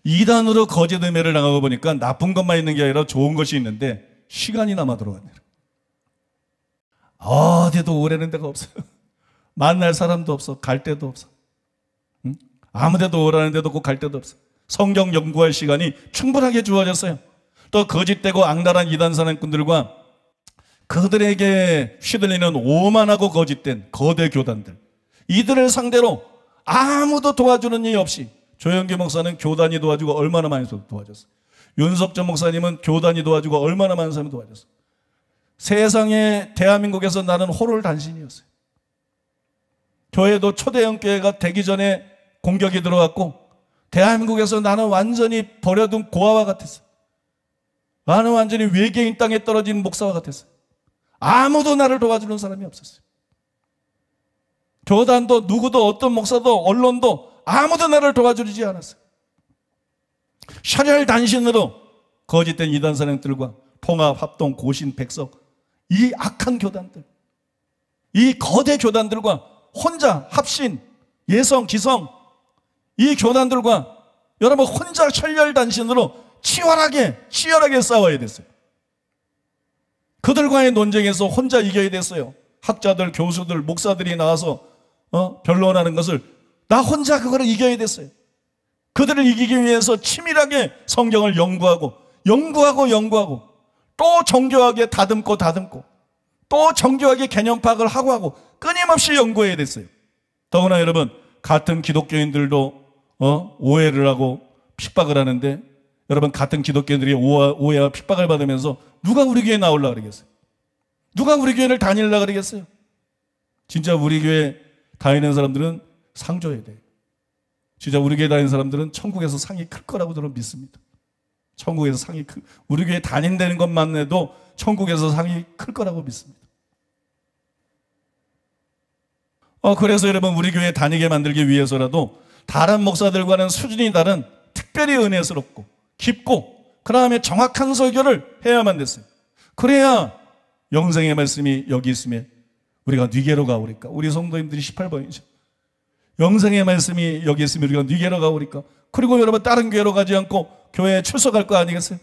이단으로 거짓 음해를 당하고 보니까 나쁜 것만 있는 게 아니라 좋은 것이 있는데 시간이 남아 들어갔네요. 어디도 오래는 데가 없어요. 만날 사람도 없어. 갈 데도 없어. 응? 아무 데도 오라는 데도 없고 갈 데도 없어. 성경 연구할 시간이 충분하게 주어졌어요. 또 거짓되고 악랄한 이단 사냥꾼들과 그들에게 휘둘리는 오만하고 거짓된 거대 교단들, 이들을 상대로 아무도 도와주는 일 없이 조영기 목사는 교단이 도와주고 얼마나 많이 도와줬어요. 윤석전 목사님은 교단이 도와주고 얼마나 많은 사람이 도와줬어요. 세상에 대한민국에서 나는 호롤단신이었어요. 교회도 초대형 교회가 되기 전에 공격이 들어왔고 대한민국에서 나는 완전히 버려둔 고아와 같았어요. 나는 완전히 외계인 땅에 떨어진 목사와 같았어요. 아무도 나를 도와주는 사람이 없었어요. 교단도 누구도 어떤 목사도 언론도 아무도 나를 도와주지 않았어요. 샤렬단신으로 거짓된 이단 사냥들과 통합, 합동, 고신, 백석, 이 악한 교단들, 이 거대 교단들과 혼자 합신, 예성, 기성, 이 교단들과 여러분 혼자 샤렬단신으로 치열하게 싸워야 됐어요. 그들과의 논쟁에서 혼자 이겨야 됐어요. 학자들, 교수들, 목사들이 나와서 변론하는 것을 나 혼자 그거를 이겨야 됐어요. 그들을 이기기 위해서 치밀하게 성경을 연구하고 또 정교하게 다듬고 또 정교하게 개념 파악을 하고 끊임없이 연구해야 됐어요. 더구나 여러분 같은 기독교인들도 오해를 하고 핍박을 하는데 여러분 같은 기독교인들이 오해와 핍박을 받으면서 누가 우리 교회에 나오려고 그러겠어요? 누가 우리 교회를 다니려고 그러겠어요? 진짜 우리 교회 다니는 사람들은 상 줘야 돼요. 진짜 우리 교회 다니는 사람들은 천국에서 상이 클 거라고 저는 믿습니다. 천국에서 상이 우리 교회 다닌다는 것만 해도 천국에서 상이 클 거라고 믿습니다. 그래서 여러분 우리 교회 다니게 만들기 위해서라도 다른 목사들과는 수준이 다른 특별히 은혜스럽고 깊고 그 다음에 정확한 설교를 해야만 됐어요. 그래야 영생의 말씀이 여기 있음에 우리가 뉘게로 가오리까. 우리 성도님들이 18번이죠. 영생의 말씀이 여기 있으면 우리가 뉘게로 가오리까. 그리고 여러분 다른 교회로 가지 않고 교회에 출석할 거 아니겠어요?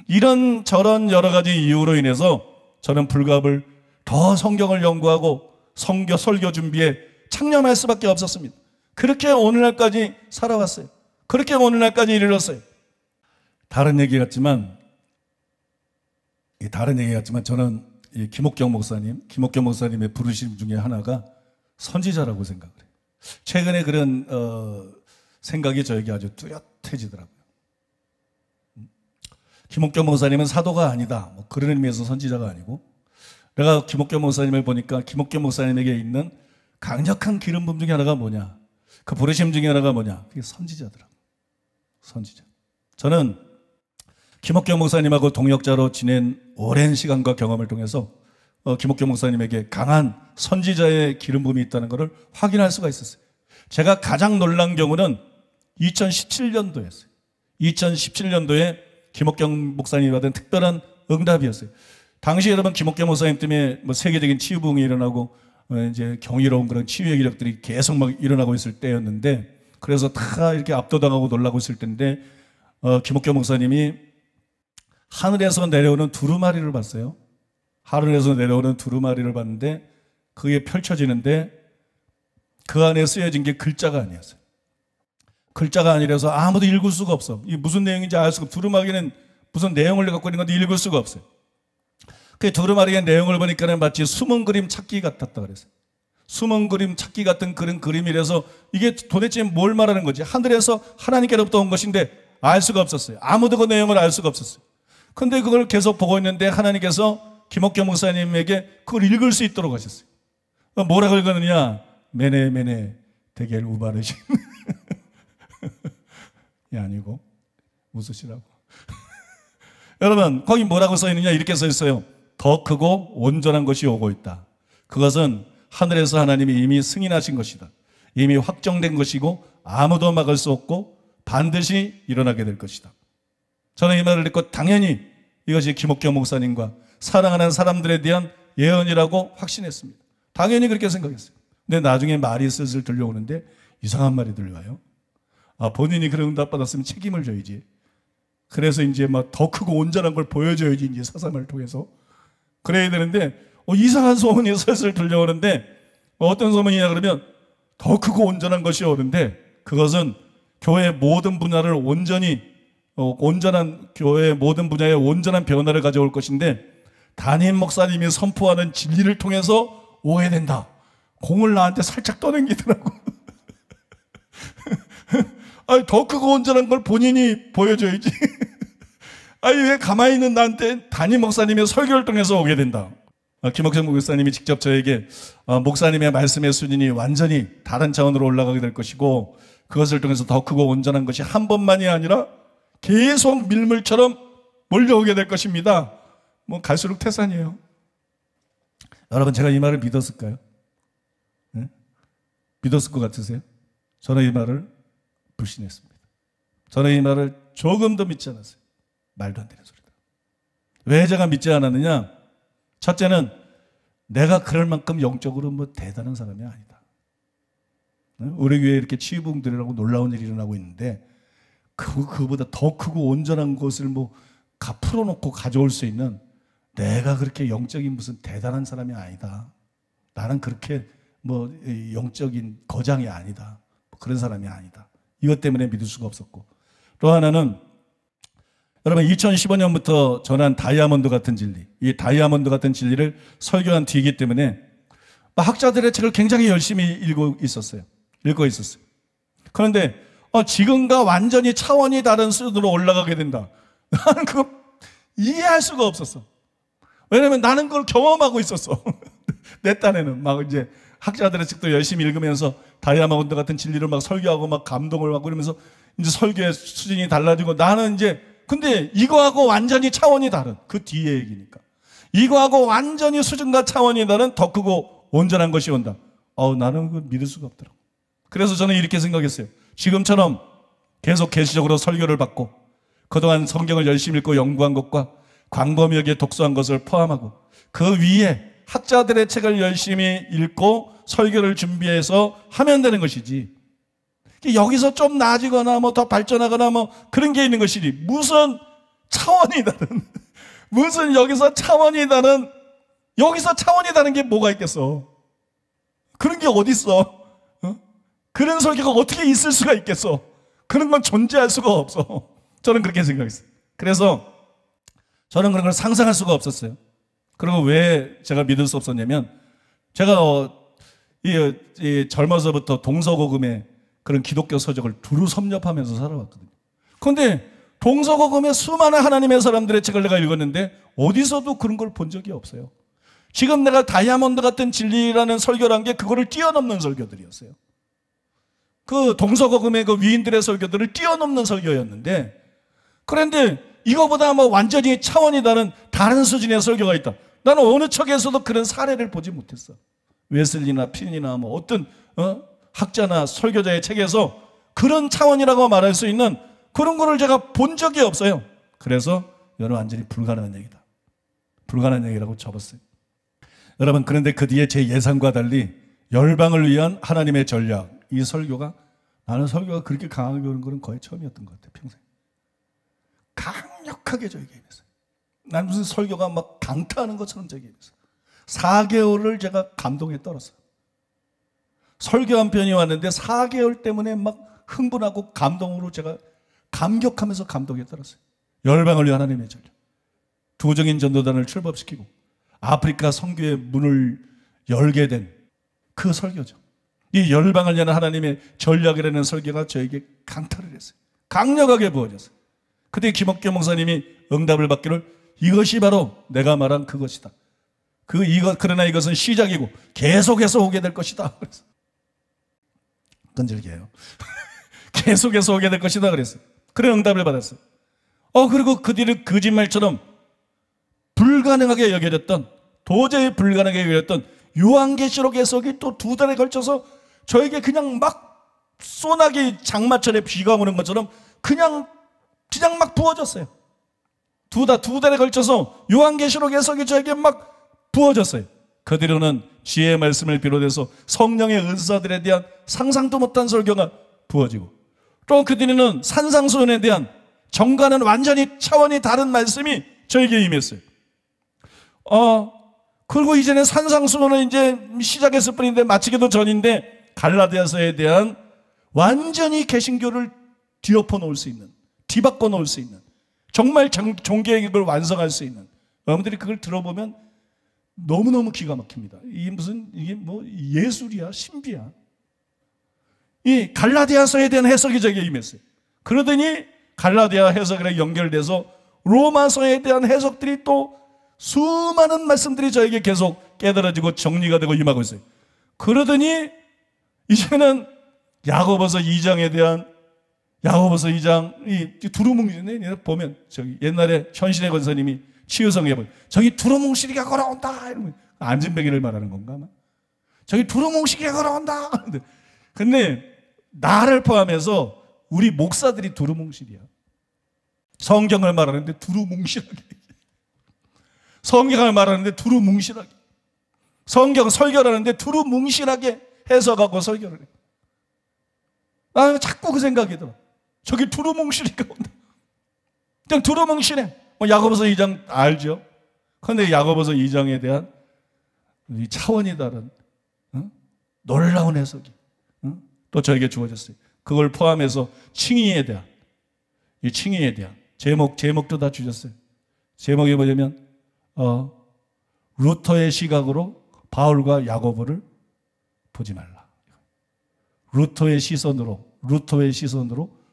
이런 저런 여러 가지 이유로 인해서 저는 불갑을 더 성경을 연구하고 설교 준비에 창념할 수밖에 없었습니다. 그렇게 오늘날까지 살아왔어요. 그렇게 오늘날까지 이르렀어요. 다른 얘기 같지만 저는 김옥경 목사님의 부르심 중에 하나가 선지자라고 생각을 해요. 최근에 그런 생각이 저에게 아주 뚜렷해지더라고요. 김옥경 목사님은 사도가 아니다. 그런 의미에서 선지자가 아니고, 내가 김옥경 목사님을 보니까 김옥경 목사님에게 있는 강력한 기름 부음 중에 하나가 뭐냐? 그 부르심 중에 하나가 뭐냐? 그게 선지자더라고요. 선지자. 저는 김옥경 목사님하고 동역자로 지낸 오랜 시간과 경험을 통해서 김옥경 목사님에게 강한 선지자의 기름 부음이 있다는 것을 확인할 수가 있었어요. 제가 가장 놀란 경우는 2017년도였어요. 2017년도에 김옥경 목사님이 받은 특별한 응답이었어요. 당시 여러분 김옥경 목사님 때문에 뭐 세계적인 치유부흥이 일어나고 이제 경이로운 그런 치유의 기력들이 계속 막 일어나고 있을 때였는데, 그래서 다 이렇게 압도당하고 놀라고 있을 때인데 김옥경 목사님이 하늘에서 내려오는 두루마리를 봤어요. 하늘에서 내려오는 두루마리를 봤는데 그게 펼쳐지는데 그 안에 쓰여진 게 글자가 아니었어요. 글자가 아니라서 아무도 읽을 수가 없어. 이게 무슨 내용인지 알 수가 없어. 두루마리는 무슨 내용을 갖고 있는 건데 읽을 수가 없어요. 그 두루마리의 내용을 보니까는 마치 숨은 그림 찾기 같았다 그랬어요. 숨은 그림 찾기 같은 그런 그림이라서 이게 도대체 뭘 말하는 거지? 하늘에서 하나님께로부터 온 것인데 알 수가 없었어요. 아무도 그 내용을 알 수가 없었어요. 근데 그걸 계속 보고 있는데 하나님께서 김옥경 목사님에게 그걸 읽을 수 있도록 하셨어요. 뭐라고 읽었느냐? 메네 메네 데겔 우바르신. 이 아니고 웃으시라고. 여러분 거기 뭐라고 써 있느냐? 이렇게 써 있어요. 더 크고 온전한 것이 오고 있다. 그것은 하늘에서 하나님이 이미 승인하신 것이다. 이미 확정된 것이고 아무도 막을 수 없고 반드시 일어나게 될 것이다. 저는 이 말을 듣고 당연히 이것이 김옥경 목사님과 사랑하는 사람들에 대한 예언이라고 확신했습니다. 당연히 그렇게 생각했어요. 근데 나중에 말이 슬슬 들려오는데 이상한 말이 들려와요. 본인이 그런 응답 받았으면 책임을 져야지. 그래서 이제 막 더 크고 온전한 걸 보여줘야지, 이제 사삼을 통해서. 그래야 되는데 이상한 소문이 슬슬 들려오는데 어떤 소문이냐 그러면 더 크고 온전한 것이 오는데 그것은 교회의 모든 분야를 온전한 교회의 모든 분야에 온전한 변화를 가져올 것인데 담임 목사님이 선포하는 진리를 통해서 오게 된다. 공을 나한테 살짝 떠넘기더라고. 아니, 더 크고 온전한 걸 본인이 보여줘야지. 아니, 왜 가만히 있는 나한테 담임 목사님의 설교를 통해서 오게 된다. 김옥경 목사님이 직접 저에게 목사님의 말씀의 수준이 완전히 다른 차원으로 올라가게 될 것이고 그것을 통해서 더 크고 온전한 것이 한 번만이 아니라 계속 밀물처럼 몰려오게 될 것입니다. 갈수록 태산이에요. 여러분 제가 이 말을 믿었을까요? 네? 믿었을 것 같으세요? 저는 이 말을 불신했습니다. 저는 이 말을 조금도 믿지 않았어요. 말도 안 되는 소리다. 왜 제가 믿지 않았느냐? 첫째는 내가 그럴 만큼 영적으로 대단한 사람이 아니다. 우리 교회에 이렇게 치유부흥들이라고 놀라운 일이 일어나고 있는데 그보다 더 크고 온전한 것을 다 풀어놓고 가져올 수 있는 내가 그렇게 영적인 무슨 대단한 사람이 아니다. 나는 그렇게 영적인 거장이 아니다. 그런 사람이 아니다. 이것 때문에 믿을 수가 없었고, 또 하나는 여러분 2015년부터 전한 다이아몬드 같은 진리, 이 다이아몬드 같은 진리를 설교한 뒤이기 때문에 학자들의 책을 굉장히 열심히 읽고 있었어요. 그런데 지금과 완전히 차원이 다른 수준으로 올라가게 된다. 나는 그거 이해할 수가 없었어. 왜냐면 나는 그걸 경험하고 있었어. 내 딴에는 이제 학자들의 책도 열심히 읽으면서 다이아몬드 같은 진리를 설교하고 감동을 하고 이러면서 이제 설교의 수준이 달라지고 나는 이제 근데 이거하고 완전히 차원이 다른 그 뒤에 얘기니까 이거하고 완전히 수준과 차원이 다른 더 크고 온전한 것이 온다. 나는 그걸 믿을 수가 없더라고. 그래서 저는 이렇게 생각했어요. 지금처럼 계속 계시적으로 설교를 받고 그동안 성경을 열심히 읽고 연구한 것과 광범위하게 독서한 것을 포함하고 그 위에 학자들의 책을 열심히 읽고 설교를 준비해서 하면 되는 것이지, 여기서 좀 나아지거나 더 발전하거나 그런 게 있는 것이지 무슨 차원이 다른 무슨 여기서 차원이 다른 게 뭐가 있겠어. 그런 게 어디 있어. 그런 설교가 어떻게 있을 수가 있겠어. 그런 건 존재할 수가 없어. 저는 그렇게 생각했어요. 그래서 저는 그런 걸 상상할 수가 없었어요. 그리고 왜 제가 믿을 수 없었냐면 제가 젊어서부터 동서고금의 그런 기독교 서적을 두루 섭렵하면서 살아왔거든요. 그런데 동서고금의 수많은 하나님의 사람들의 책을 내가 읽었는데 어디서도 그런 걸 본 적이 없어요. 지금 내가 다이아몬드 같은 진리라는 설교를 한 게 그거를 뛰어넘는 설교들이었어요. 그 동서고금의 그 위인들의 설교들을 뛰어넘는 설교였는데, 그런데 이거보다 뭐 완전히 차원이 다른 수준의 설교가 있다. 나는 어느 책에서도 그런 사례를 보지 못했어. 웨슬리나 핀이나 뭐 어떤 학자나 설교자의 책에서 그런 차원이라고 말할 수 있는 그런 거를 제가 본 적이 없어요. 그래서 여러분 완전히 불가능한 얘기다. 불가능한 얘기라고 접었어요. 여러분, 그런데 그 뒤에 제 예상과 달리 열방을 위한 하나님의 전략, 이 설교가, 나는 설교가 그렇게 강하게 오는 건 거의 처음이었던 것 같아요. 평생 강력하게 저에게 임했어요. 난 무슨 설교가 막 강타하는 것처럼 저에게 임했어요. 4개월을 제가 감동에 떨었어요. 설교 한 편이 왔는데 4개월 때문에 막 흥분하고 감동으로 제가 감격하면서 감동에 떨었어요. 열방을 위한 하나님의 전략, 두정인 전도단을 출범시키고 아프리카 선교의 문을 열게 된 그 설교죠. 이 열방을 위한 하나님의 전략이라는 설교가 저에게 강타를 했어요. 강력하게 부어졌어요. 그때 김옥교 목사님이 응답을 받기를, 이것이 바로 내가 말한 그것이다. 그러나 이것은 시작이고 계속해서 오게 될 것이다. 그래서 끈질겨요. 계속해서 오게 될 것이다 그랬어요. 그래 응답을 받았어요. 그리고 그 뒤를 거짓말처럼 불가능하게 여겨졌던, 도저히 불가능하게 여겨졌던 요한계시록 해석이 또 2달에 걸쳐서 저에게 그냥 막 소나기 장마철에 비가 오는 것처럼 그냥 막 부어졌어요. 2달에 걸쳐서 요한계시록 해석이 저에게 막 부어졌어요. 그 뒤로는 지혜의 말씀을 비롯해서 성령의 은사들에 대한 상상도 못한 설교가 부어지고, 또 그 뒤로는 산상수훈에 대한 정과는 완전히 차원이 다른 말씀이 저에게 임했어요. 그리고 이제는 산상수훈은 이제 시작했을 뿐인데, 마치기도 전인데, 갈라디아서에 대한 완전히 개신교를 뒤엎어 놓을 수 있는, 뒤바꿔 놓을 수 있는, 정말 종교개혁을 완성할 수 있는, 여러분들이 그걸 들어보면 너무너무 기가 막힙니다. 이게 뭐 예술이야, 신비야. 이 갈라디아서에 대한 해석이 저에게 임했어요. 그러더니 갈라디아 해석이랑 연결돼서 로마서에 대한 해석들이 또 수많은 말씀들이 저에게 계속 깨달아지고 정리가 되고 임하고 있어요. 그러더니 이제는 야고보서 2장에 대한, 야고보서 2장, 이 두루뭉실이 보면 저기 옛날에 현신의 권사님이 치유성에 보면 저기 두루뭉실이가 걸어온다 이러면 안진뱅이를 말하는 건가 아마? 저기 두루뭉실이가 걸어온다. 근데 나를 포함해서 우리 목사들이 두루뭉실이야. 성경을 말하는데 두루뭉실하게, 성경을 말하는데 두루뭉실하게, 성경 설교를 하는데 두루뭉실하게 해석하고 설교를 해. 나 자꾸 그 생각이 들어. 저기 두루뭉실이가 온다. 그냥 두루뭉실해. 야고보서 2장 알죠? 그런데 야고보서 2장에 대한 이 차원이 다른 놀라운 해석이 또 저에게 주어졌어요. 그걸 포함해서 칭의에 대한, 이 칭의에 대한 제목도 다 주셨어요. 제목이 뭐냐면 루터의 시각으로 바울과 야고보를 보지 말라. 루터의 시선으로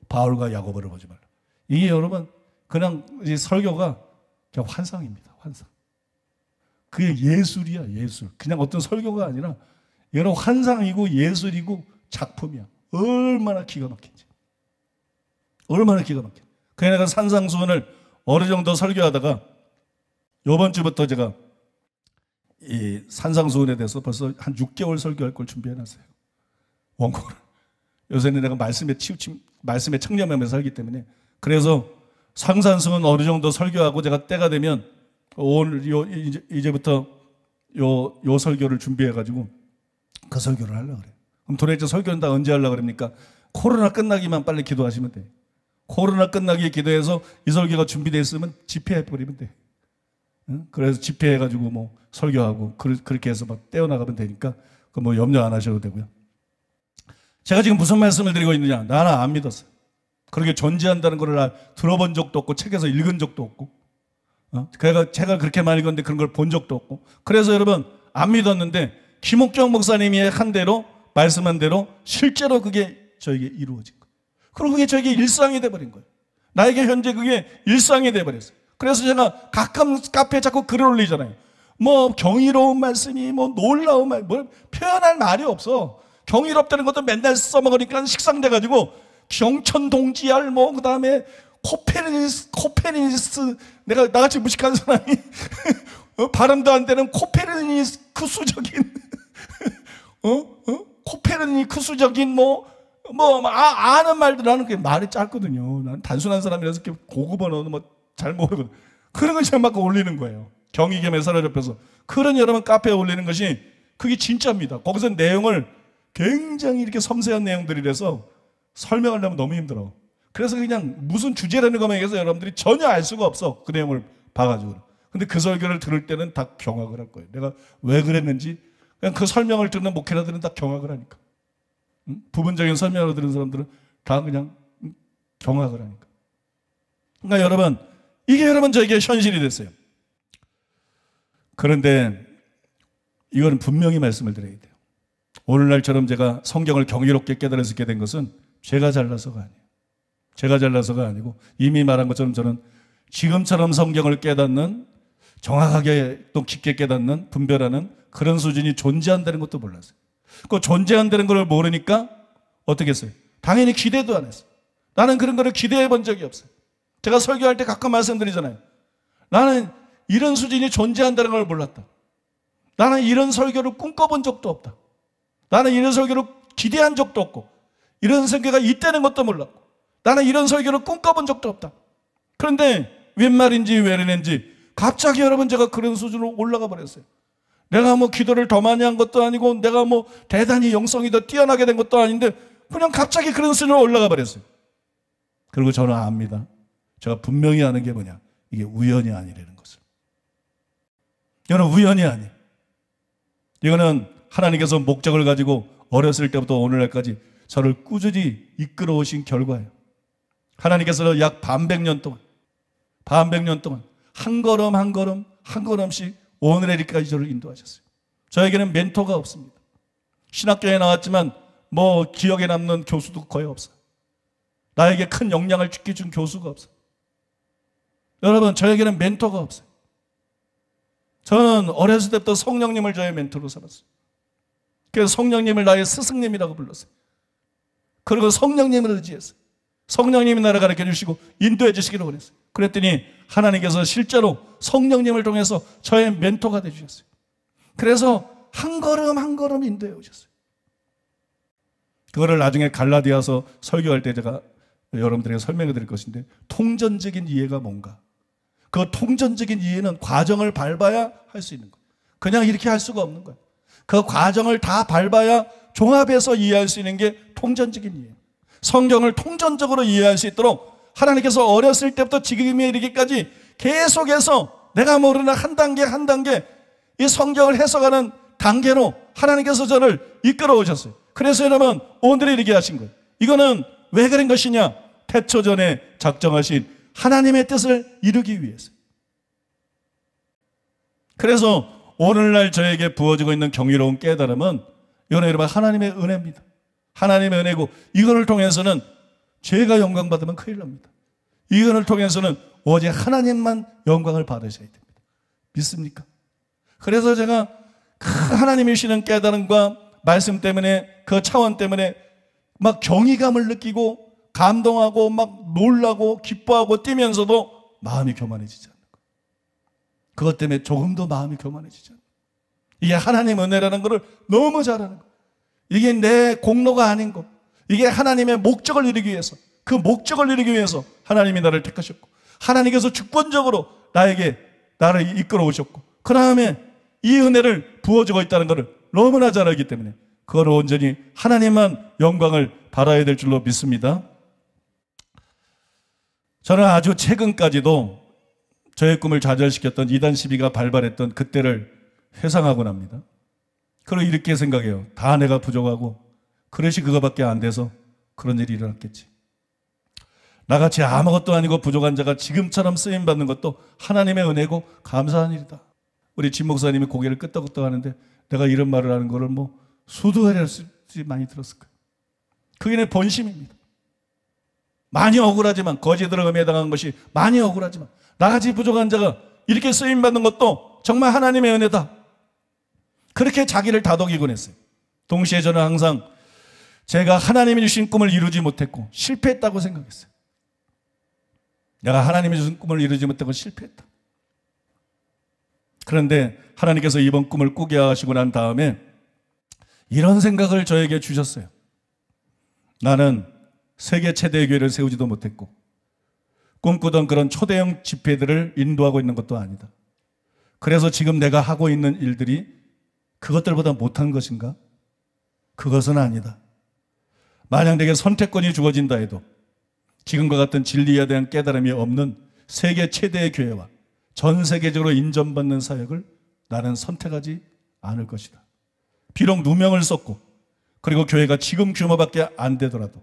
바울과 야고보를 보지 말라. 이게 여러분 그냥 이 설교가 그냥 환상입니다. 환상. 그게 예술이야, 예술. 그냥 어떤 설교가 아니라 이거는 환상이고 예술이고 작품이야. 얼마나 기가 막힌지. 얼마나 기가 막힌지. 그래 내가 산상수훈을 어느 정도 설교하다가 이번 주부터 제가 이 산상수훈에 대해서 벌써 한 6개월 설교할 걸 준비해놨어요. 원고를. 요새는 내가 말씀에 청렴하면서 살기 때문에. 그래서 산상수훈 어느 정도 설교하고 제가 때가 되면 오늘 이제부터 요 설교를 준비해가지고 그 설교를 하려고 그래요. 그럼 도대체 설교는 다 언제 하려고 그럽니까? 코로나 끝나기만 빨리 기도하시면 돼요. 코로나 끝나기 기도해서 이 설교가 준비되어 있으면 집회해버리면 돼. 그래서 집회해가지고 뭐 설교하고 그렇게 해서 막 떼어나가면 되니까 그 뭐 염려 안 하셔도 되고요. 제가 지금 무슨 말씀을 드리고 있느냐? 나는 안 믿었어요. 그렇게 존재한다는 걸 들어본 적도 없고 책에서 읽은 적도 없고 그래가 제가 그렇게 많이 읽었는데 그런 걸 본 적도 없고 그래서 여러분 안 믿었는데 김옥경 목사님이 한 대로 말씀한 대로 실제로 그게 저에게 이루어진 거예요. 그리고 그게 저에게 일상이 돼버린 거예요. 나에게 현재 그게 일상이 돼버렸어요. 그래서 제가 가끔 카페에 자꾸 글을 올리잖아요. 뭐 경이로운 말씀이 뭐 놀라운 말, 뭐 표현할 말이 없어. 경이롭다는 것도 맨날 써먹으니까 식상돼가지고 경천동지알 뭐 그다음에 코페르니쿠스, 내가 나같이 무식한 사람이 발음도 안 되는 코페르니쿠스적인 코페르니쿠스적인 아는 말들 하는 게 말이 짧거든요. 난 단순한 사람이라서 이렇게 고급 언어는 잘 모르거든. 그런 걸 제가 막 올리는 거예요. 경이겸에 사로잡혀서. 그런 여러분 카페에 올리는 것이 그게 진짜입니다. 거기서 내용을 굉장히 이렇게 섬세한 내용들이라서 설명하려면 너무 힘들어. 그래서 그냥 무슨 주제라는 것만 얘기해서 여러분들이 전혀 알 수가 없어. 그 내용을 봐가지고. 근데 그 설교를 들을 때는 다 경악을 할 거예요. 내가 왜 그랬는지. 그냥 그 설명을 듣는 목회자들은 다 경악을 하니까. 부분적인 설명을 들은 사람들은 다 그냥 경악을 하니까. 그러니까 여러분, 이게 여러분 저에게 현실이 됐어요. 그런데 이거는 분명히 말씀을 드려야 돼요. 오늘날처럼 제가 성경을 경이롭게 깨달을 수 있게 된 것은 제가 잘나서가 아니에요. 제가 잘나서가 아니고 이미 말한 것처럼 저는 지금처럼 성경을 깨닫는, 정확하게 또 깊게 깨닫는, 분별하는 그런 수준이 존재한다는 것도 몰랐어요. 그 존재한다는 걸 모르니까 어떻게 했어요? 당연히 기대도 안 했어요. 나는 그런 거를 기대해 본 적이 없어요. 제가 설교할 때 가끔 말씀드리잖아요. 나는 이런 수준이 존재한다는 걸 몰랐다. 나는 이런 설교를 꿈꿔본 적도 없다. 나는 이런 설교를 기대한 적도 없고, 이런 설교가 있다는 것도 몰랐고, 나는 이런 설교를 꿈꿔본 적도 없다. 그런데 웬 말인지 왜 이랬는지 갑자기 여러분 제가 그런 수준으로 올라가 버렸어요. 내가 기도를 더 많이 한 것도 아니고, 내가 대단히 영성이 더 뛰어나게 된 것도 아닌데 그냥 갑자기 그런 수준으로 올라가 버렸어요. 그리고 저는 압니다. 제가 분명히 아는 게 뭐냐, 이게 우연이 아니라는 것을. 이거는 우연이 아니에요. 이거는 하나님께서 목적을 가지고 어렸을 때부터 오늘날까지 저를 꾸준히 이끌어 오신 결과예요. 하나님께서 약 반백년 동안 한 걸음 한 걸음씩 오늘의 일까지 저를 인도하셨어요. 저에게는 멘토가 없습니다. 신학교에 나왔지만 기억에 남는 교수도 거의 없어요. 나에게 큰 영향을 주게 준 교수가 없어요. 여러분, 저에게는 멘토가 없어요. 저는 어렸을 때부터 성령님을 저의 멘토로 삼았어요. 그래서 성령님을 나의 스승님이라고 불렀어요. 그리고 성령님을 의지했어요. 성령님이 나를 가르쳐 주시고 인도해 주시기로 그랬어요. 그랬더니 하나님께서 실제로 성령님을 통해서 저의 멘토가 돼 주셨어요. 그래서 한 걸음 한 걸음 인도해 오셨어요. 그거를 나중에 갈라디아서 설교할 때 제가 여러분들에게 설명해 드릴 것인데, 통전적인 이해가 뭔가. 그 통전적인 이해는 과정을 밟아야 할 수 있는 거예요. 그냥 이렇게 할 수가 없는 거예요. 그 과정을 다 밟아야 종합해서 이해할 수 있는 게 통전적인 이해예요. 성경을 통전적으로 이해할 수 있도록 하나님께서 어렸을 때부터 지금에 이르기까지 계속해서 내가 모르는 한 단계 한 단계 이 성경을 해석하는 단계로 하나님께서 저를 이끌어 오셨어요. 그래서 여러분, 오늘에 이르게 하신 거예요. 이거는 왜 그런 것이냐? 태초전에 작정하신 하나님의 뜻을 이루기 위해서. 그래서 오늘날 저에게 부어지고 있는 경이로운 깨달음은 이거는 여러분 하나님의 은혜입니다. 하나님의 은혜고, 이거를 통해서는 제가 영광 받으면 큰일 납니다. 이거를 통해서는 오직 하나님만 영광을 받으셔야 됩니다. 믿습니까? 그래서 제가 그 하나님이 주시는 깨달음과 말씀 때문에, 그 차원 때문에 막 경이감을 느끼고 감동하고 막 놀라고 기뻐하고 뛰면서도 마음이 교만해지지 않는 거예요. 그것 때문에 조금도 마음이 교만해지지 않는 거예요. 이게 하나님의 은혜라는 것을 너무 잘하는 거예요. 이게 내 공로가 아닌 거, 이게 하나님의 목적을 이루기 위해서, 그 목적을 이루기 위해서 하나님이 나를 택하셨고, 하나님께서 주권적으로 나를 이끌어 오셨고, 그 다음에 이 은혜를 부어주고 있다는 것을 너무나 잘 알기 때문에 그걸 온전히 하나님만 영광을 받아야 될 줄로 믿습니다. 저는 아주 최근까지도 저의 꿈을 좌절시켰던 이단 시비가 발발했던 그때를 회상하곤 합니다. 그리고 이렇게 생각해요. 다 내가 부족하고 그릇이 그거밖에 안 돼서 그런 일이 일어났겠지. 나같이 아무것도 아니고 부족한 자가 지금처럼 쓰임받는 것도 하나님의 은혜고 감사한 일이다. 우리 진 목사님이 고개를 끄덕끄덕 하는데 내가 이런 말을 하는 거를 수도 해낼지 많이 들었을 거예요. 그게 내 본심입니다. 많이 억울하지만, 거짓으로 음해당한 것이 많이 억울하지만, 나같이 부족한 자가 이렇게 쓰임받는 것도 정말 하나님의 은혜다. 그렇게 자기를 다독이곤 했어요. 동시에 저는 항상 제가 하나님이 주신 꿈을 이루지 못했고 실패했다고 생각했어요. 내가 하나님이 주신 꿈을 이루지 못하고 실패했다. 그런데 하나님께서 이번 꿈을 꾸게 하시고 난 다음에 이런 생각을 저에게 주셨어요. 나는 세계 최대의 교회를 세우지도 못했고 꿈꾸던 그런 초대형 집회들을 인도하고 있는 것도 아니다. 그래서 지금 내가 하고 있는 일들이 그것들보다 못한 것인가? 그것은 아니다. 만약 내게 선택권이 주어진다 해도 지금과 같은 진리에 대한 깨달음이 없는 세계 최대의 교회와 전 세계적으로 인정받는 사역을 나는 선택하지 않을 것이다. 비록 누명을 썼고 그리고 교회가 지금 규모밖에 안 되더라도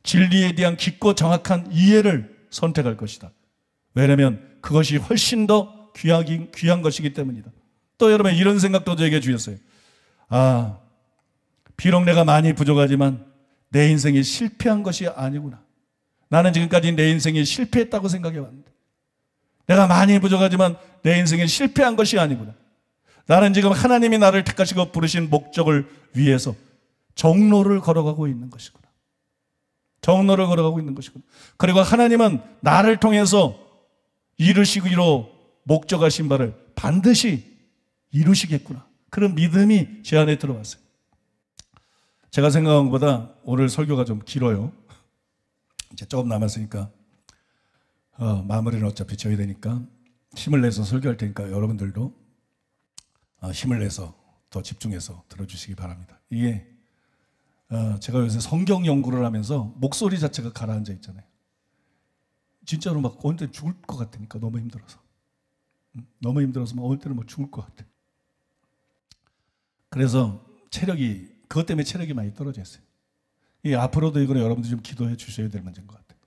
진리에 대한 깊고 정확한 이해를 선택할 것이다. 왜냐하면 그것이 훨씬 더 귀한 것이기 때문이다. 또 여러분 이런 생각도 저에게 주셨어요. 비록 내가 많이 부족하지만 내 인생이 실패한 것이 아니구나. 나는 지금까지 내 인생이 실패했다고 생각해 왔는데 내가 많이 부족하지만 내 인생이 실패한 것이 아니구나. 나는 지금 하나님이 나를 택하시고 부르신 목적을 위해서 정로를 걸어가고 있는 것이구나. 정로를 걸어가고 있는 것이구나. 그리고 하나님은 나를 통해서 이루시기로 목적하신 바를 반드시 이루시겠구나. 그런 믿음이 제 안에 들어왔어요. 제가 생각한 것보다 오늘 설교가 좀 길어요. 이제 조금 남았으니까 마무리는 어차피 져야 되니까 힘을 내서 설교할 테니까 여러분들도 힘을 내서 더 집중해서 들어주시기 바랍니다. 이게 제가 요새 성경 연구를 하면서 목소리 자체가 가라앉아 있잖아요. 진짜로 막 어느 때는 죽을 것 같으니까 너무 힘들어서 막 어느 때는 막 죽을 것 같아. 그래서 그것 때문에 체력이 많이 떨어져 있어요. 앞으로도 이거는 여러분들이 좀 기도해 주셔야 될 문제인 것 같아요.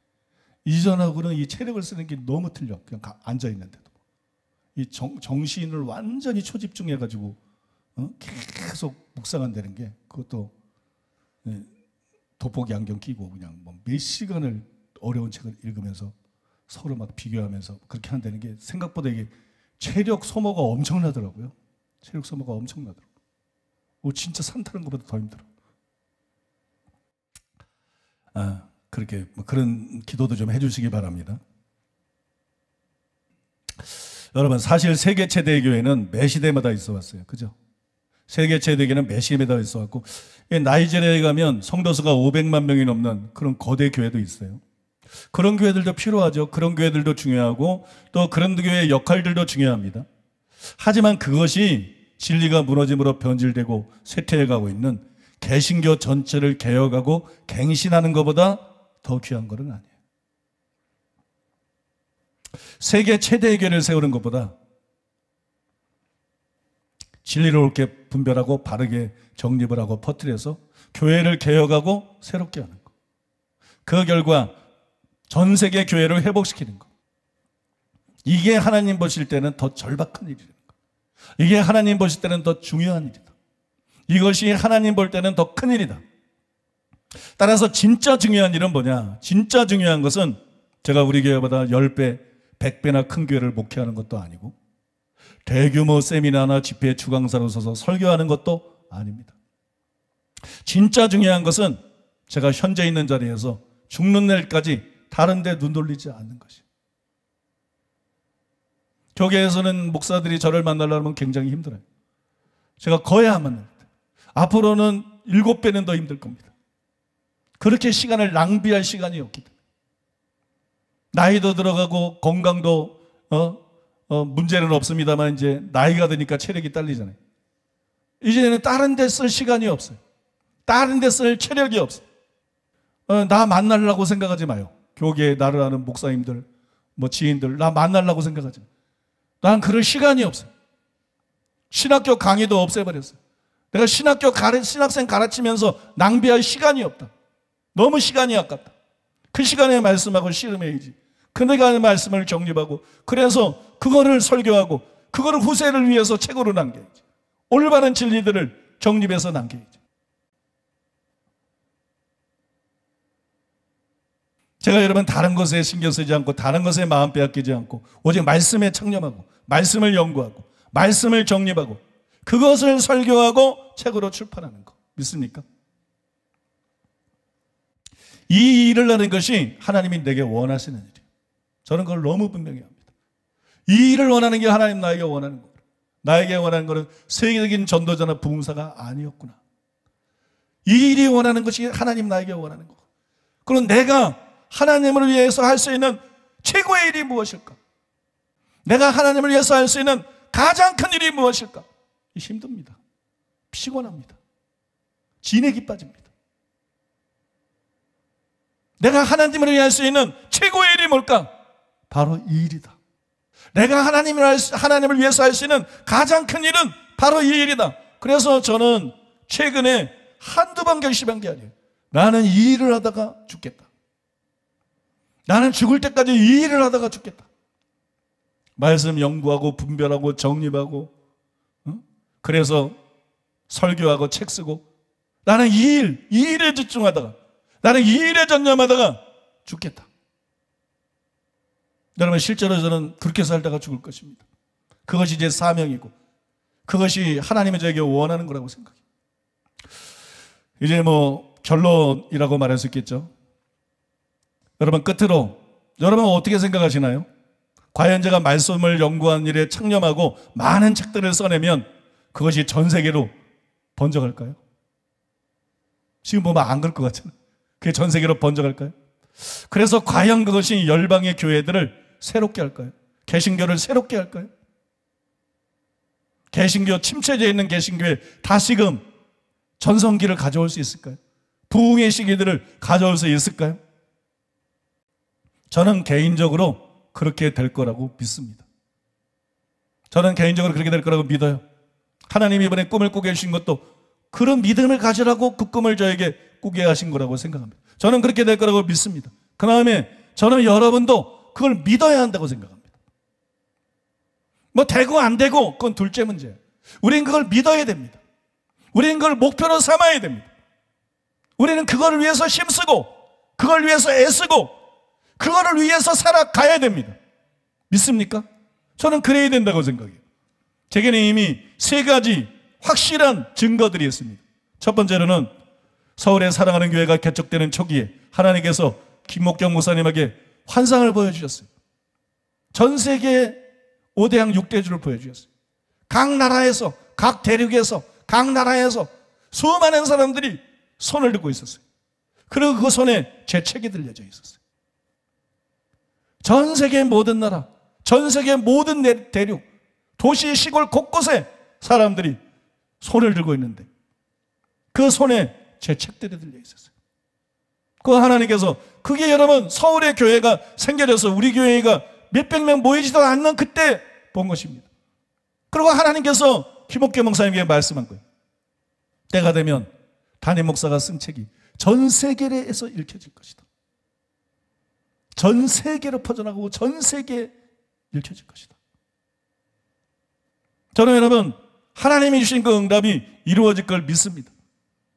이전하고는 이 체력을 쓰는 게 너무 틀려. 그냥 앉아 있는데도 이 정신을 완전히 초집중해가지고 계속 묵상한다는 게 그것도 돋보기 안경 끼고 그냥 몇 시간을 어려운 책을 읽으면서 서로 막 비교하면서 그렇게 한다는 게 생각보다 이게 체력 소모가 엄청나더라고요. 체력 소모가 엄청나더라고요. 진짜 산 타는 것보다 더 힘들어. 그렇게 그런 기도도 좀 해주시기 바랍니다. 여러분 사실 세계 최대의 교회는 매 시대마다 있어 왔어요. 그죠? 세계 최대의 교회는 매 시대마다 있어 왔고 나이지리아에 가면 성도 수가 500만 명이 넘는 그런 거대 교회도 있어요. 그런 교회들도 필요하죠. 그런 교회들도 중요하고 또 그런 교회의 역할들도 중요합니다. 하지만 그것이 진리가 무너짐으로 변질되고 쇠퇴해가고 있는 개신교 전체를 개혁하고 갱신하는 것보다 더 귀한 것은 아니에요. 세계 최대의 교회를 세우는 것보다 진리를 옳게 분별하고 바르게 정립을 하고 퍼뜨려서 교회를 개혁하고 새롭게 하는 것. 그 결과 전 세계 교회를 회복시키는 것. 이게 하나님 보실 때는 더 절박한 일이라는 것. 이게 하나님 보실 때는 더 중요한 일이다. 이것이 하나님 볼 때는 더 큰 일이다. 따라서 진짜 중요한 일은 뭐냐? 진짜 중요한 것은 제가 우리 교회보다 10배, 100배나 큰 교회를 목회하는 것도 아니고 대규모 세미나나 집회 주강사로 서서 설교하는 것도 아닙니다. 진짜 중요한 것은 제가 현재 있는 자리에서 죽는 날까지 다른 데 눈 돌리지 않는 것이에요. 교회에서는 목사들이 저를 만나려면 굉장히 힘들어요. 제가 거의 안 만날 때. 앞으로는 7배는 더 힘들 겁니다. 그렇게 시간을 낭비할 시간이 없기 때문에. 나이도 들어가고 건강도 문제는 없습니다만 이제 나이가 드니까 체력이 딸리잖아요. 이제는 다른 데 쓸 시간이 없어요. 다른 데 쓸 체력이 없어요. 나 만나려고 생각하지 마요. 교계에 나를 아는 목사님들, 지인들 나 만나려고 생각하지 마요. 난 그럴 시간이 없어요. 신학교 강의도 없애버렸어요. 내가 신학생 가르치면서 낭비할 시간이 없다. 너무 시간이 아깝다. 그 시간에 말씀하고 씨름해야지. 그 내가 하는 말씀을 정립하고 그래서 그거를 설교하고 그거를 후세를 위해서 책으로 남겨야지. 올바른 진리들을 정립해서 남겨야지. 제가 여러분 다른 것에 신경 쓰지 않고 다른 것에 마음 빼앗기지 않고 오직 말씀에 창념하고 말씀을 연구하고 말씀을 정립하고 그것을 설교하고 책으로 출판하는 거 믿습니까? 이 일을 하는 것이 하나님이 내게 원하시는 일이에요. 저는 그걸 너무 분명히 합니다. 이 일을 원하는 게 하나님 나에게 원하는 거예요. 나에게 원하는 것은 세계적인 전도자나 부흥사가 아니었구나. 이 일이 원하는 것이 하나님 나에게 원하는 거고. 그럼 내가 하나님을 위해서 할 수 있는 최고의 일이 무엇일까? 내가 하나님을 위해서 할 수 있는 가장 큰 일이 무엇일까? 힘듭니다. 피곤합니다. 진액이 빠집니다. 내가 하나님을 위해 할 수 있는 최고의 일이 뭘까? 바로 이 일이다. 내가 하나님을 위해서 할 수 있는 가장 큰 일은 바로 이 일이다. 그래서 저는 최근에 한두 번 결심한 게 아니에요. 나는 이 일을 하다가 죽겠다. 나는 죽을 때까지 이 일을 하다가 죽겠다. 말씀 연구하고 분별하고 정립하고, 그래서 설교하고 책 쓰고, 나는 이 일에 집중하다가, 나는 이 일에 전념하다가 죽겠다. 여러분, 실제로 저는 그렇게 살다가 죽을 것입니다. 그것이 제 사명이고, 그것이 하나님이 저에게 원하는 거라고 생각해요. 이제 결론이라고 말할 수 있겠죠. 여러분, 끝으로 여러분 어떻게 생각하시나요? 과연 제가 말씀을 연구한 일에 창념하고 많은 책들을 써내면 그것이 전 세계로 번져갈까요? 지금 보면 안 그럴 것 같잖아요. 그게 전 세계로 번져갈까요? 그래서 과연 그것이 열방의 교회들을 새롭게 할까요? 개신교를 새롭게 할까요? 개신교, 침체되어 있는 개신교에 다시금 전성기를 가져올 수 있을까요? 부흥의 시기들을 가져올 수 있을까요? 저는 개인적으로 그렇게 될 거라고 믿습니다. 저는 개인적으로 그렇게 될 거라고 믿어요. 하나님이 이번에 꿈을 꾸게 해주신 것도 그런 믿음을 가지라고 그 꿈을 저에게 꾸게 하신 거라고 생각합니다. 저는 그렇게 될 거라고 믿습니다. 그 다음에 저는 여러분도 그걸 믿어야 한다고 생각합니다. 되고 안 되고 그건 둘째 문제예요. 우리는 그걸 믿어야 됩니다. 우리는 그걸 목표로 삼아야 됩니다. 우리는 그걸 위해서 힘쓰고, 그걸 위해서 애쓰고, 그거를 위해서 살아가야 됩니다. 믿습니까? 저는 그래야 된다고 생각해요. 제게는 이미 3가지 확실한 증거들이 있습니다. 첫 번째로는 서울의 사랑하는 교회가 개척되는 초기에 하나님께서 김목경 목사님에게 환상을 보여주셨어요. 전 세계 5대양 6대주를 보여주셨어요. 각 나라에서, 각 대륙에서, 각 나라에서 수많은 사람들이 손을 들고 있었어요. 그리고 그 손에 제 책이 들려져 있었어요. 전 세계 모든 나라, 전 세계 모든 대륙, 도시, 시골 곳곳에 사람들이 손을 들고 있는데 그 손에 제 책들이 들려 있었어요. 그 하나님께서 그게 여러분 서울의 교회가 생겨져서 우리 교회가 몇백 명 모이지도 않는 그때 본 것입니다. 그리고 하나님께서 김옥경 목사님에게 말씀한 거예요. 때가 되면 담임 목사가 쓴 책이 전 세계에서 읽혀질 것이다. 전 세계로 퍼져나가고 전 세계에 읽혀질 것이다. 저는 여러분 하나님이 주신 그 응답이 이루어질 걸 믿습니다.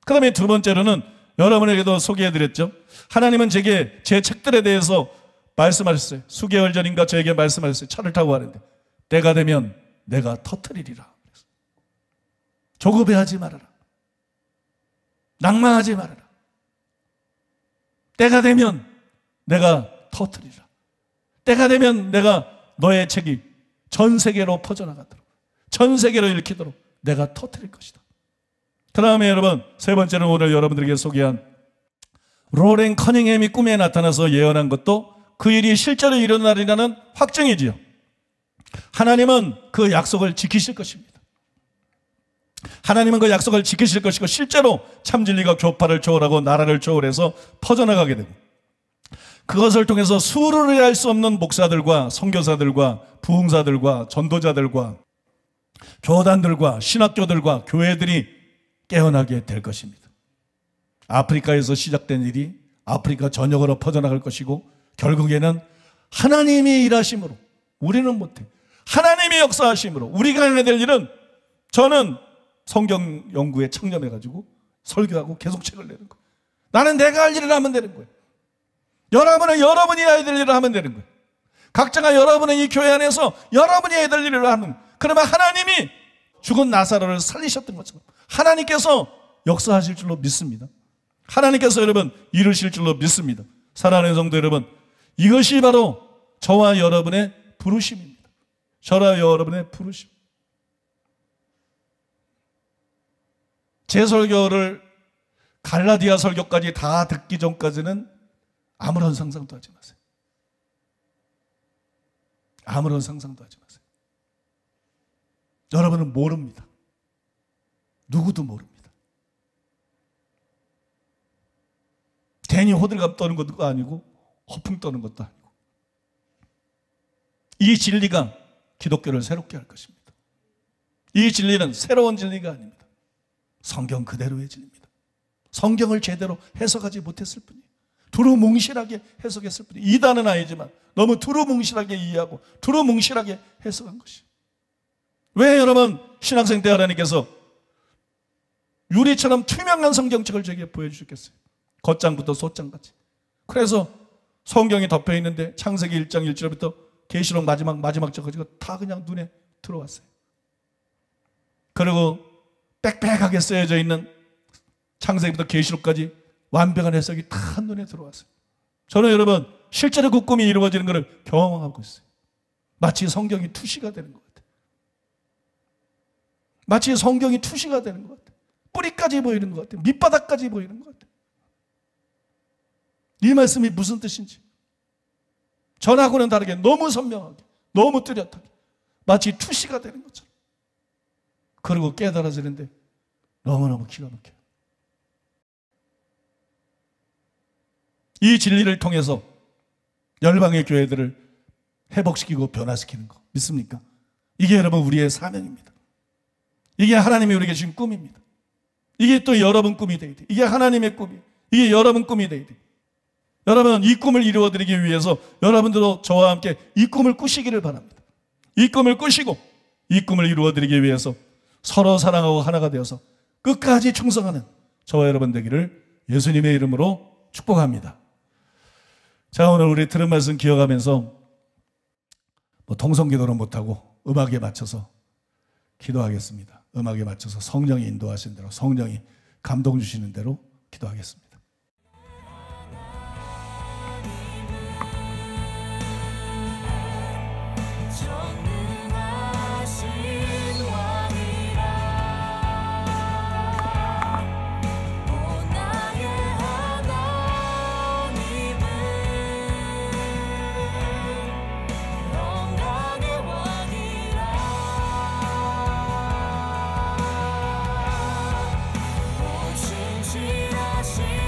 그 다음에 두 번째로는 여러분에게도 소개해드렸죠. 하나님은 제게 제 책들에 대해서 말씀하셨어요. 수개월 전인가 저에게 말씀하셨어요. 차를 타고 가는데 때가 되면 내가 터뜨리리라. 조급해하지 말아라. 낭만하지 말아라. 때가 되면 내가 터뜨리라. 때가 되면 내가 너의 책이 전 세계로 퍼져나가도록, 전 세계로 읽히도록 내가 터뜨릴 것이다. 그 다음에 여러분 세 번째는 오늘 여러분들에게 소개한 로렌 커닝햄이 꿈에 나타나서 예언한 것도 그 일이 실제로 일어나리라는 확증이지요. 하나님은 그 약속을 지키실 것입니다. 하나님은 그 약속을 지키실 것이고 실제로 참진리가 교파를 초월하고 나라를 초월해서 퍼져나가게 되고 그것을 통해서 수를 할 수 없는 목사들과 선교사들과 부흥사들과 전도자들과 교단들과 신학교들과 교회들이 깨어나게 될 것입니다. 아프리카에서 시작된 일이 아프리카 전역으로 퍼져나갈 것이고 결국에는 하나님이 일하심으로 우리는 못해 하나님이 역사하심으로 우리가 해야 될 일은 저는 성경 연구에 창념해가지고 설교하고 계속 책을 내는 거예요. 나는 내가 할 일을 하면 되는 거예요. 여러분은 여러분이 해야 될 일을 하면 되는 거예요. 각자가 여러분의 이 교회 안에서 여러분이 해야 될 일을 하는 거예요. 그러면 하나님이 죽은 나사로를 살리셨던 것처럼 하나님께서 역사하실 줄로 믿습니다. 하나님께서 여러분 이루실 줄로 믿습니다. 사랑하는 성도 여러분, 이것이 바로 저와 여러분의 부르심입니다. 저와 여러분의 부르심. 제 설교를 갈라디아 설교까지 다 듣기 전까지는 아무런 상상도 하지 마세요. 아무런 상상도 하지 마세요. 여러분은 모릅니다. 누구도 모릅니다. 괜히 호들갑 떠는 것도 아니고 허풍 떠는 것도 아니고, 이 진리가 기독교를 새롭게 할 것입니다. 이 진리는 새로운 진리가 아닙니다. 성경 그대로의 진리입니다. 성경을 제대로 해석하지 못했을 뿐이에요. 두루뭉실하게 해석했을 뿐이에요. 이단은 아니지만 너무 두루뭉실하게 이해하고 두루뭉실하게 해석한 것이. 왜 여러분 신학생 때 하나님께서 유리처럼 투명한 성경책을 저에게 보여주셨겠어요? 겉장부터 소장까지. 그래서 성경이 덮여 있는데 창세기 1장 1절부터 계시록 마지막 절까지 다 그냥 눈에 들어왔어요. 그리고 빽빽하게 쓰여져 있는 창세기부터 계시록까지 완벽한 해석이 다 눈에 들어왔어요. 저는 여러분 실제로 그 꿈이 이루어지는 것을 경험하고 있어요. 마치 성경이 투시가 되는 것 같아요. 마치 성경이 투시가 되는 것 같아요. 뿌리까지 보이는 것 같아요. 밑바닥까지 보이는 것 같아요. 이 말씀이 무슨 뜻인지 전하고는 다르게 너무 선명하게, 너무 뚜렷하게 마치 투시가 되는 것처럼, 그리고 깨달아지는데 너무너무 기가 막혀요. 이 진리를 통해서 열방의 교회들을 회복시키고 변화시키는 거 믿습니까? 이게 여러분 우리의 사명입니다. 이게 하나님이 우리에게 주신 꿈입니다. 이게 또 여러분 꿈이 되어야 돼요. 이게 하나님의 꿈이에요. 이게 여러분 꿈이 되어야 돼요. 여러분 이 꿈을 이루어드리기 위해서 여러분들도 저와 함께 이 꿈을 꾸시기를 바랍니다. 이 꿈을 꾸시고 이 꿈을 이루어드리기 위해서 서로 사랑하고 하나가 되어서 끝까지 충성하는 저와 여러분 되기를 예수님의 이름으로 축복합니다. 자, 오늘 우리 들은 말씀 기억하면서 통성기도는 못하고 음악에 맞춰서 기도하겠습니다. 음악에 맞춰서 성령이 인도하신 대로, 성령이 감동 주시는 대로 기도하겠습니다. 신실하신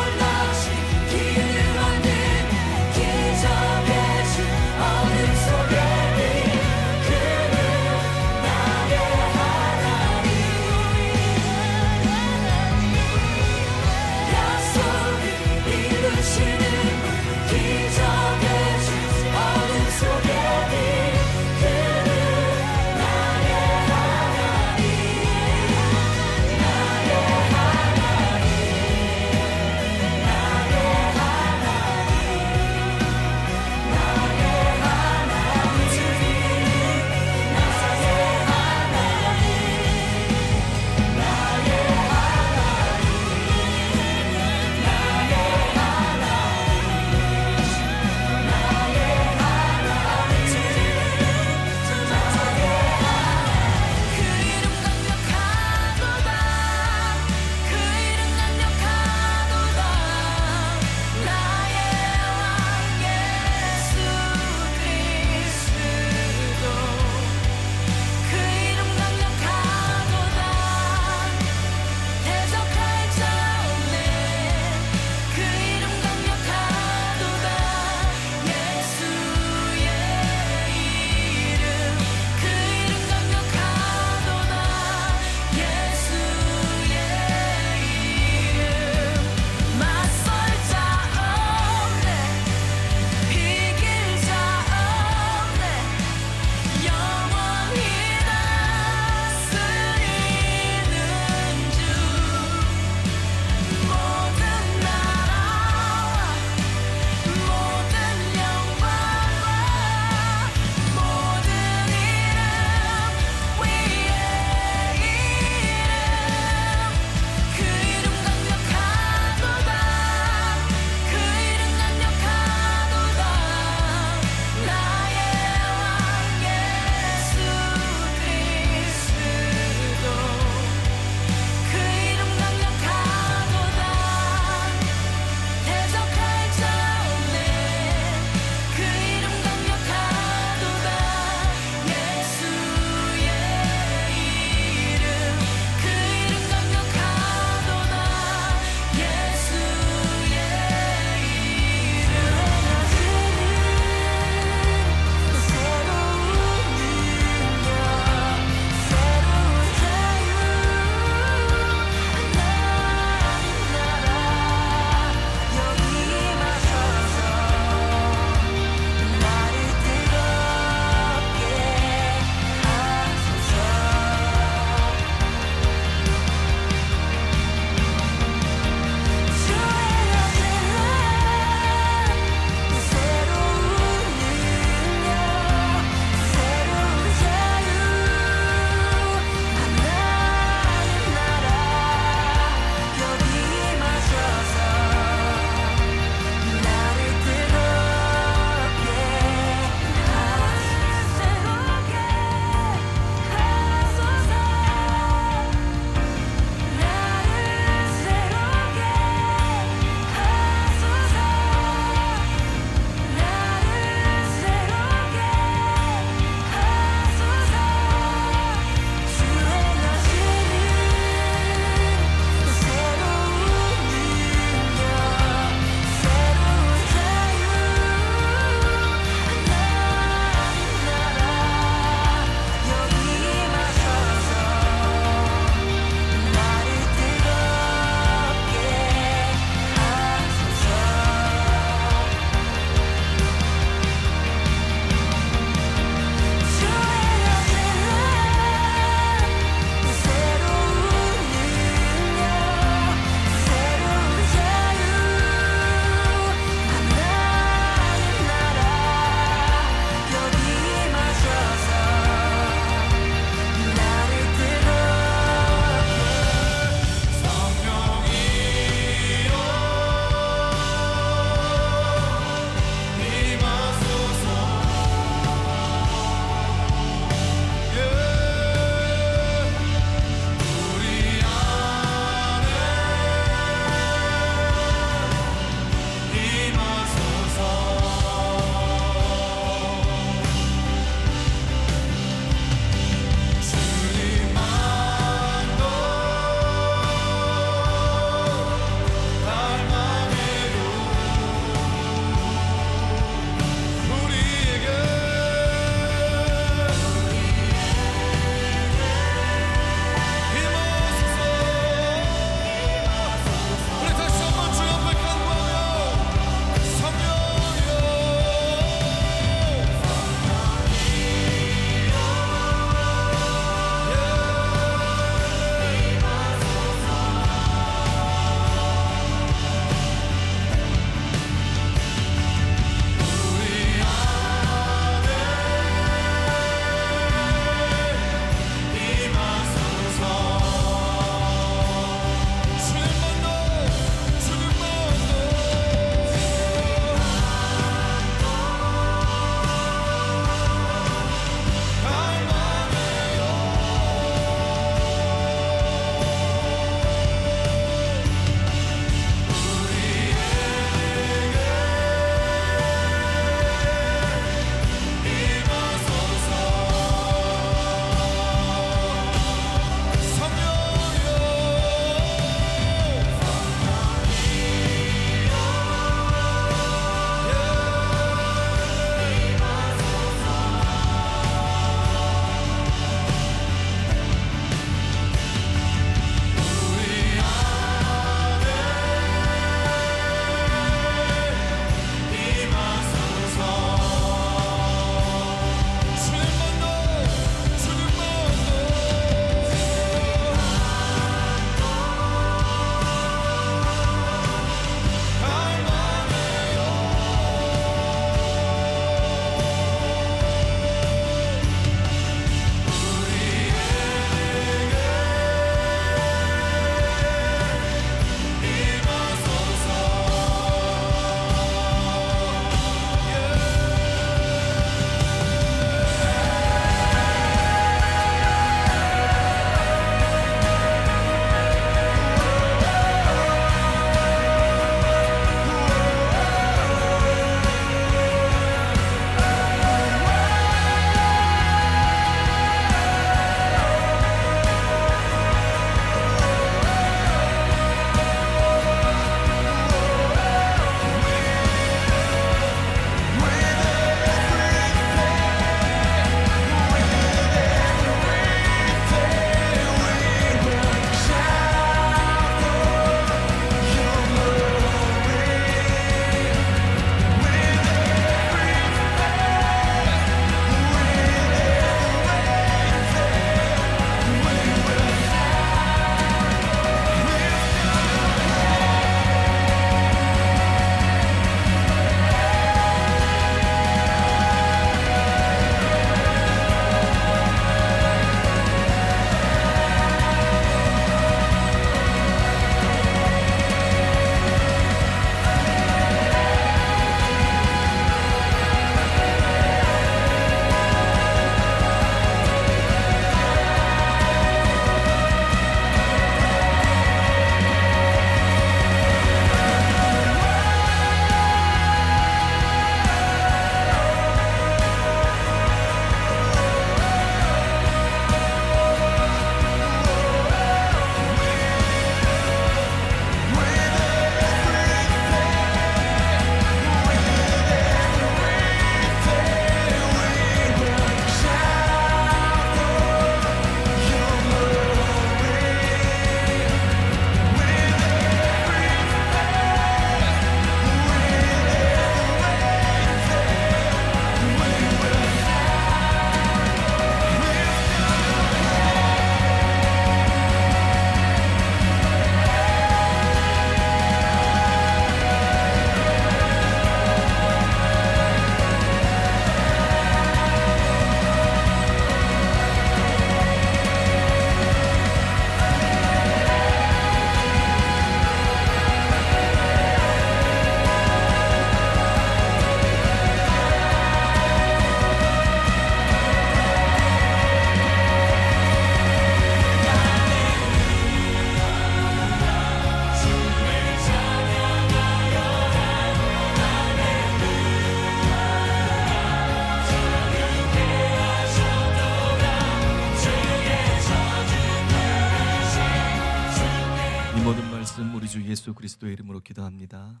예수 그리스도의 이름으로 기도합니다.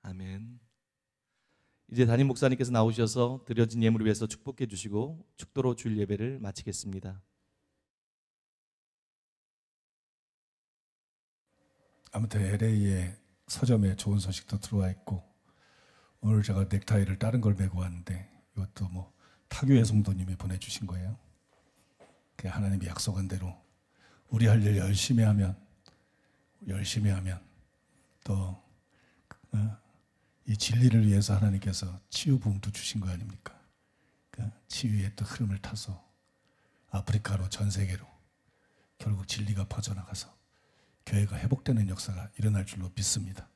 아멘. 이제 담임 목사님께서 나오셔서 드려진 예물을 위해서 축복해 주시고 축도로 주일 예배를 마치겠습니다. 아무튼 LA에 서점에 좋은 소식도 들어와 있고, 오늘 제가 넥타이를 다른 걸 메고 왔는데 이것도 뭐 타교회 성도님이 보내주신 거예요. 하나님이 약속한 대로 우리 할 일 열심히 하면 또 이 진리를 위해서 하나님께서 치유 부흥도 주신 거 아닙니까? 치유의 또 흐름을 타서 아프리카로, 전 세계로 결국 진리가 퍼져나가서 교회가 회복되는 역사가 일어날 줄로 믿습니다.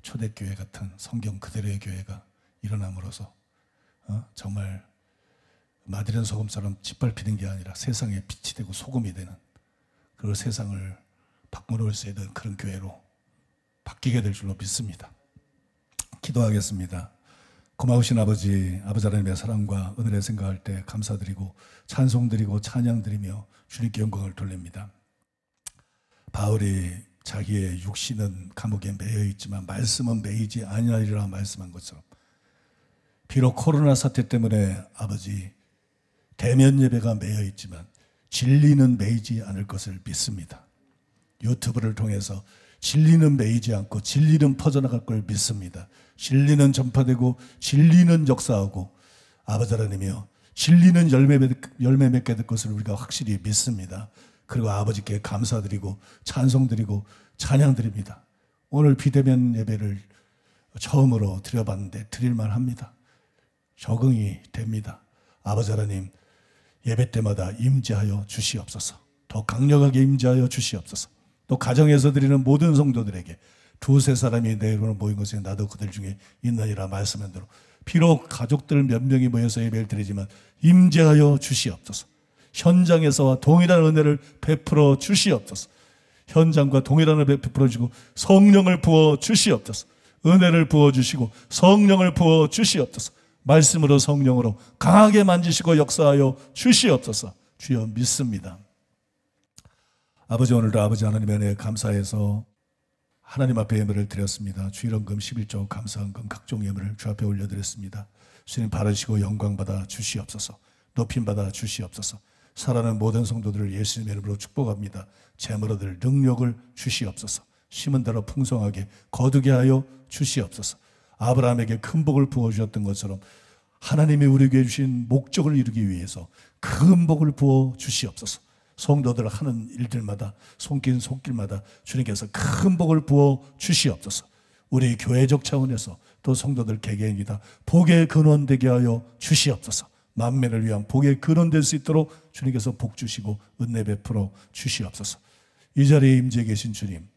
초대교회 같은 성경 그대로의 교회가 일어남으로써 정말 마디른 소금처럼 짓밟히는 게 아니라 세상에 빛이 되고 소금이 되는, 그 세상을 바꿔놓을 수 있는 그런 교회로 바뀌게 될 줄로 믿습니다. 기도하겠습니다. 고마우신 아버지 하나님의 사랑과 은혜를 생각할 때 감사드리고 찬송드리고 찬양드리며 주님께 영광을 돌립니다. 바울이 자기의 육신은 감옥에 매여 있지만 말씀은 매이지 아니하리라 말씀한 것처럼, 비록 코로나 사태 때문에 아버지 대면 예배가 매여 있지만 진리는 매이지 않을 것을 믿습니다. 유튜브를 통해서 진리는 매이지 않고 진리는 퍼져나갈 걸 믿습니다. 진리는 전파되고 진리는 역사하고 아버지 하나님이여 진리는 열매 맺게 될 것을 우리가 확실히 믿습니다. 그리고 아버지께 감사드리고 찬송드리고 찬양드립니다. 오늘 비대면 예배를 처음으로 드려봤는데 드릴만 합니다. 적응이 됩니다. 아버지 하나님, 예배 때마다 임재하여 주시옵소서. 더 강력하게 임재하여 주시옵소서. 또 가정에서 드리는 모든 성도들에게 두세 사람이 내 이름으로 모인 것에 나도 그들 중에 있느니라 말씀한 대로 비록 가족들 몇 명이 모여서 예배를 드리지만 임재하여 주시옵소서. 현장에서와 동일한 은혜를 베풀어 주시옵소서. 현장과 동일한 은혜를 베풀어 주시고 성령을 부어 주시옵소서. 은혜를 부어 주시고 성령을 부어 주시옵소서. 말씀으로 성령으로 강하게 만지시고 역사하여 주시옵소서. 주여 믿습니다. 아버지, 오늘도 아버지 하나님의 은혜에 감사해서 하나님 앞에 예물을 드렸습니다. 주일헌금 11조 감사헌금 각종 예물을 주 앞에 올려드렸습니다. 주님 바르시고 영광받아 주시옵소서. 높임받아 주시옵소서. 살아가는 모든 성도들을 예수님의 이름으로 축복합니다. 재물 얻을 능력을 주시옵소서. 심은 대로 풍성하게 거두게 하여 주시옵소서. 아브라함에게 큰 복을 부어주셨던 것처럼 하나님이 우리에게 주신 목적을 이루기 위해서 큰 복을 부어 주시옵소서. 성도들 하는 일들마다 손길마다 주님께서 큰 복을 부어 주시옵소서. 우리 교회적 차원에서 또 성도들 개개인이다 복의 근원 되게 하여 주시옵소서. 만민을 위한 복의 근원 될 수 있도록 주님께서 복 주시고 은혜 베풀어 주시옵소서. 이 자리에 임재 계신 주님,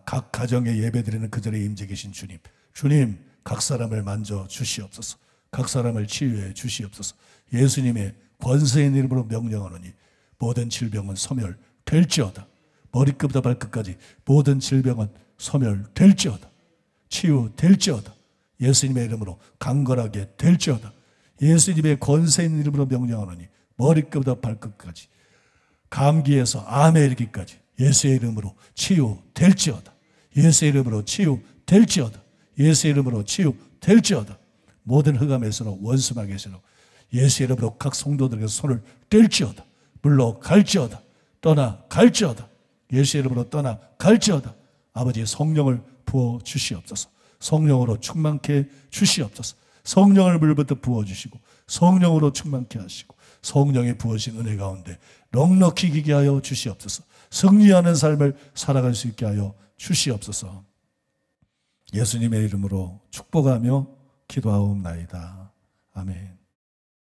각 가정에 예배드리는 그 자리에 임재 계신 주님, 주님 각 사람을 만져 주시옵소서. 각 사람을 치유해 주시옵소서. 예수님의 권세의 이름으로 명령하노니 모든 질병은 소멸될지어다. 머리끝부터 발끝까지 모든 질병은 소멸될지어다. 치유될지어다. 예수님의 이름으로 강건하게 될지어다. 예수님의 권세의 이름으로 명령하노니 머리끝부터 발끝까지 감기에서 암에 이르기까지 예수의 이름으로 치유될지어다. 예수의 이름으로 치유될지어다. 예수의 이름으로 치유될지어다. 모든 흑암에서는 원수마귀에서는 예수의 이름으로 각 성도들에게 손을 뗄지어다. 물러갈지어다. 떠나갈지어다. 예수의 이름으로 떠나갈지어다. 아버지 성령을 부어 주시옵소서. 성령으로 충만케 주시옵소서. 성령을 물부터 부어주시고 성령으로 충만케 하시고 성령이 부어신 은혜 가운데 넉넉히 기게 하여 주시옵소서. 승리하는 삶을 살아갈 수 있게 하여 주시옵소서. 예수님의 이름으로 축복하며 기도하옵나이다. 아멘.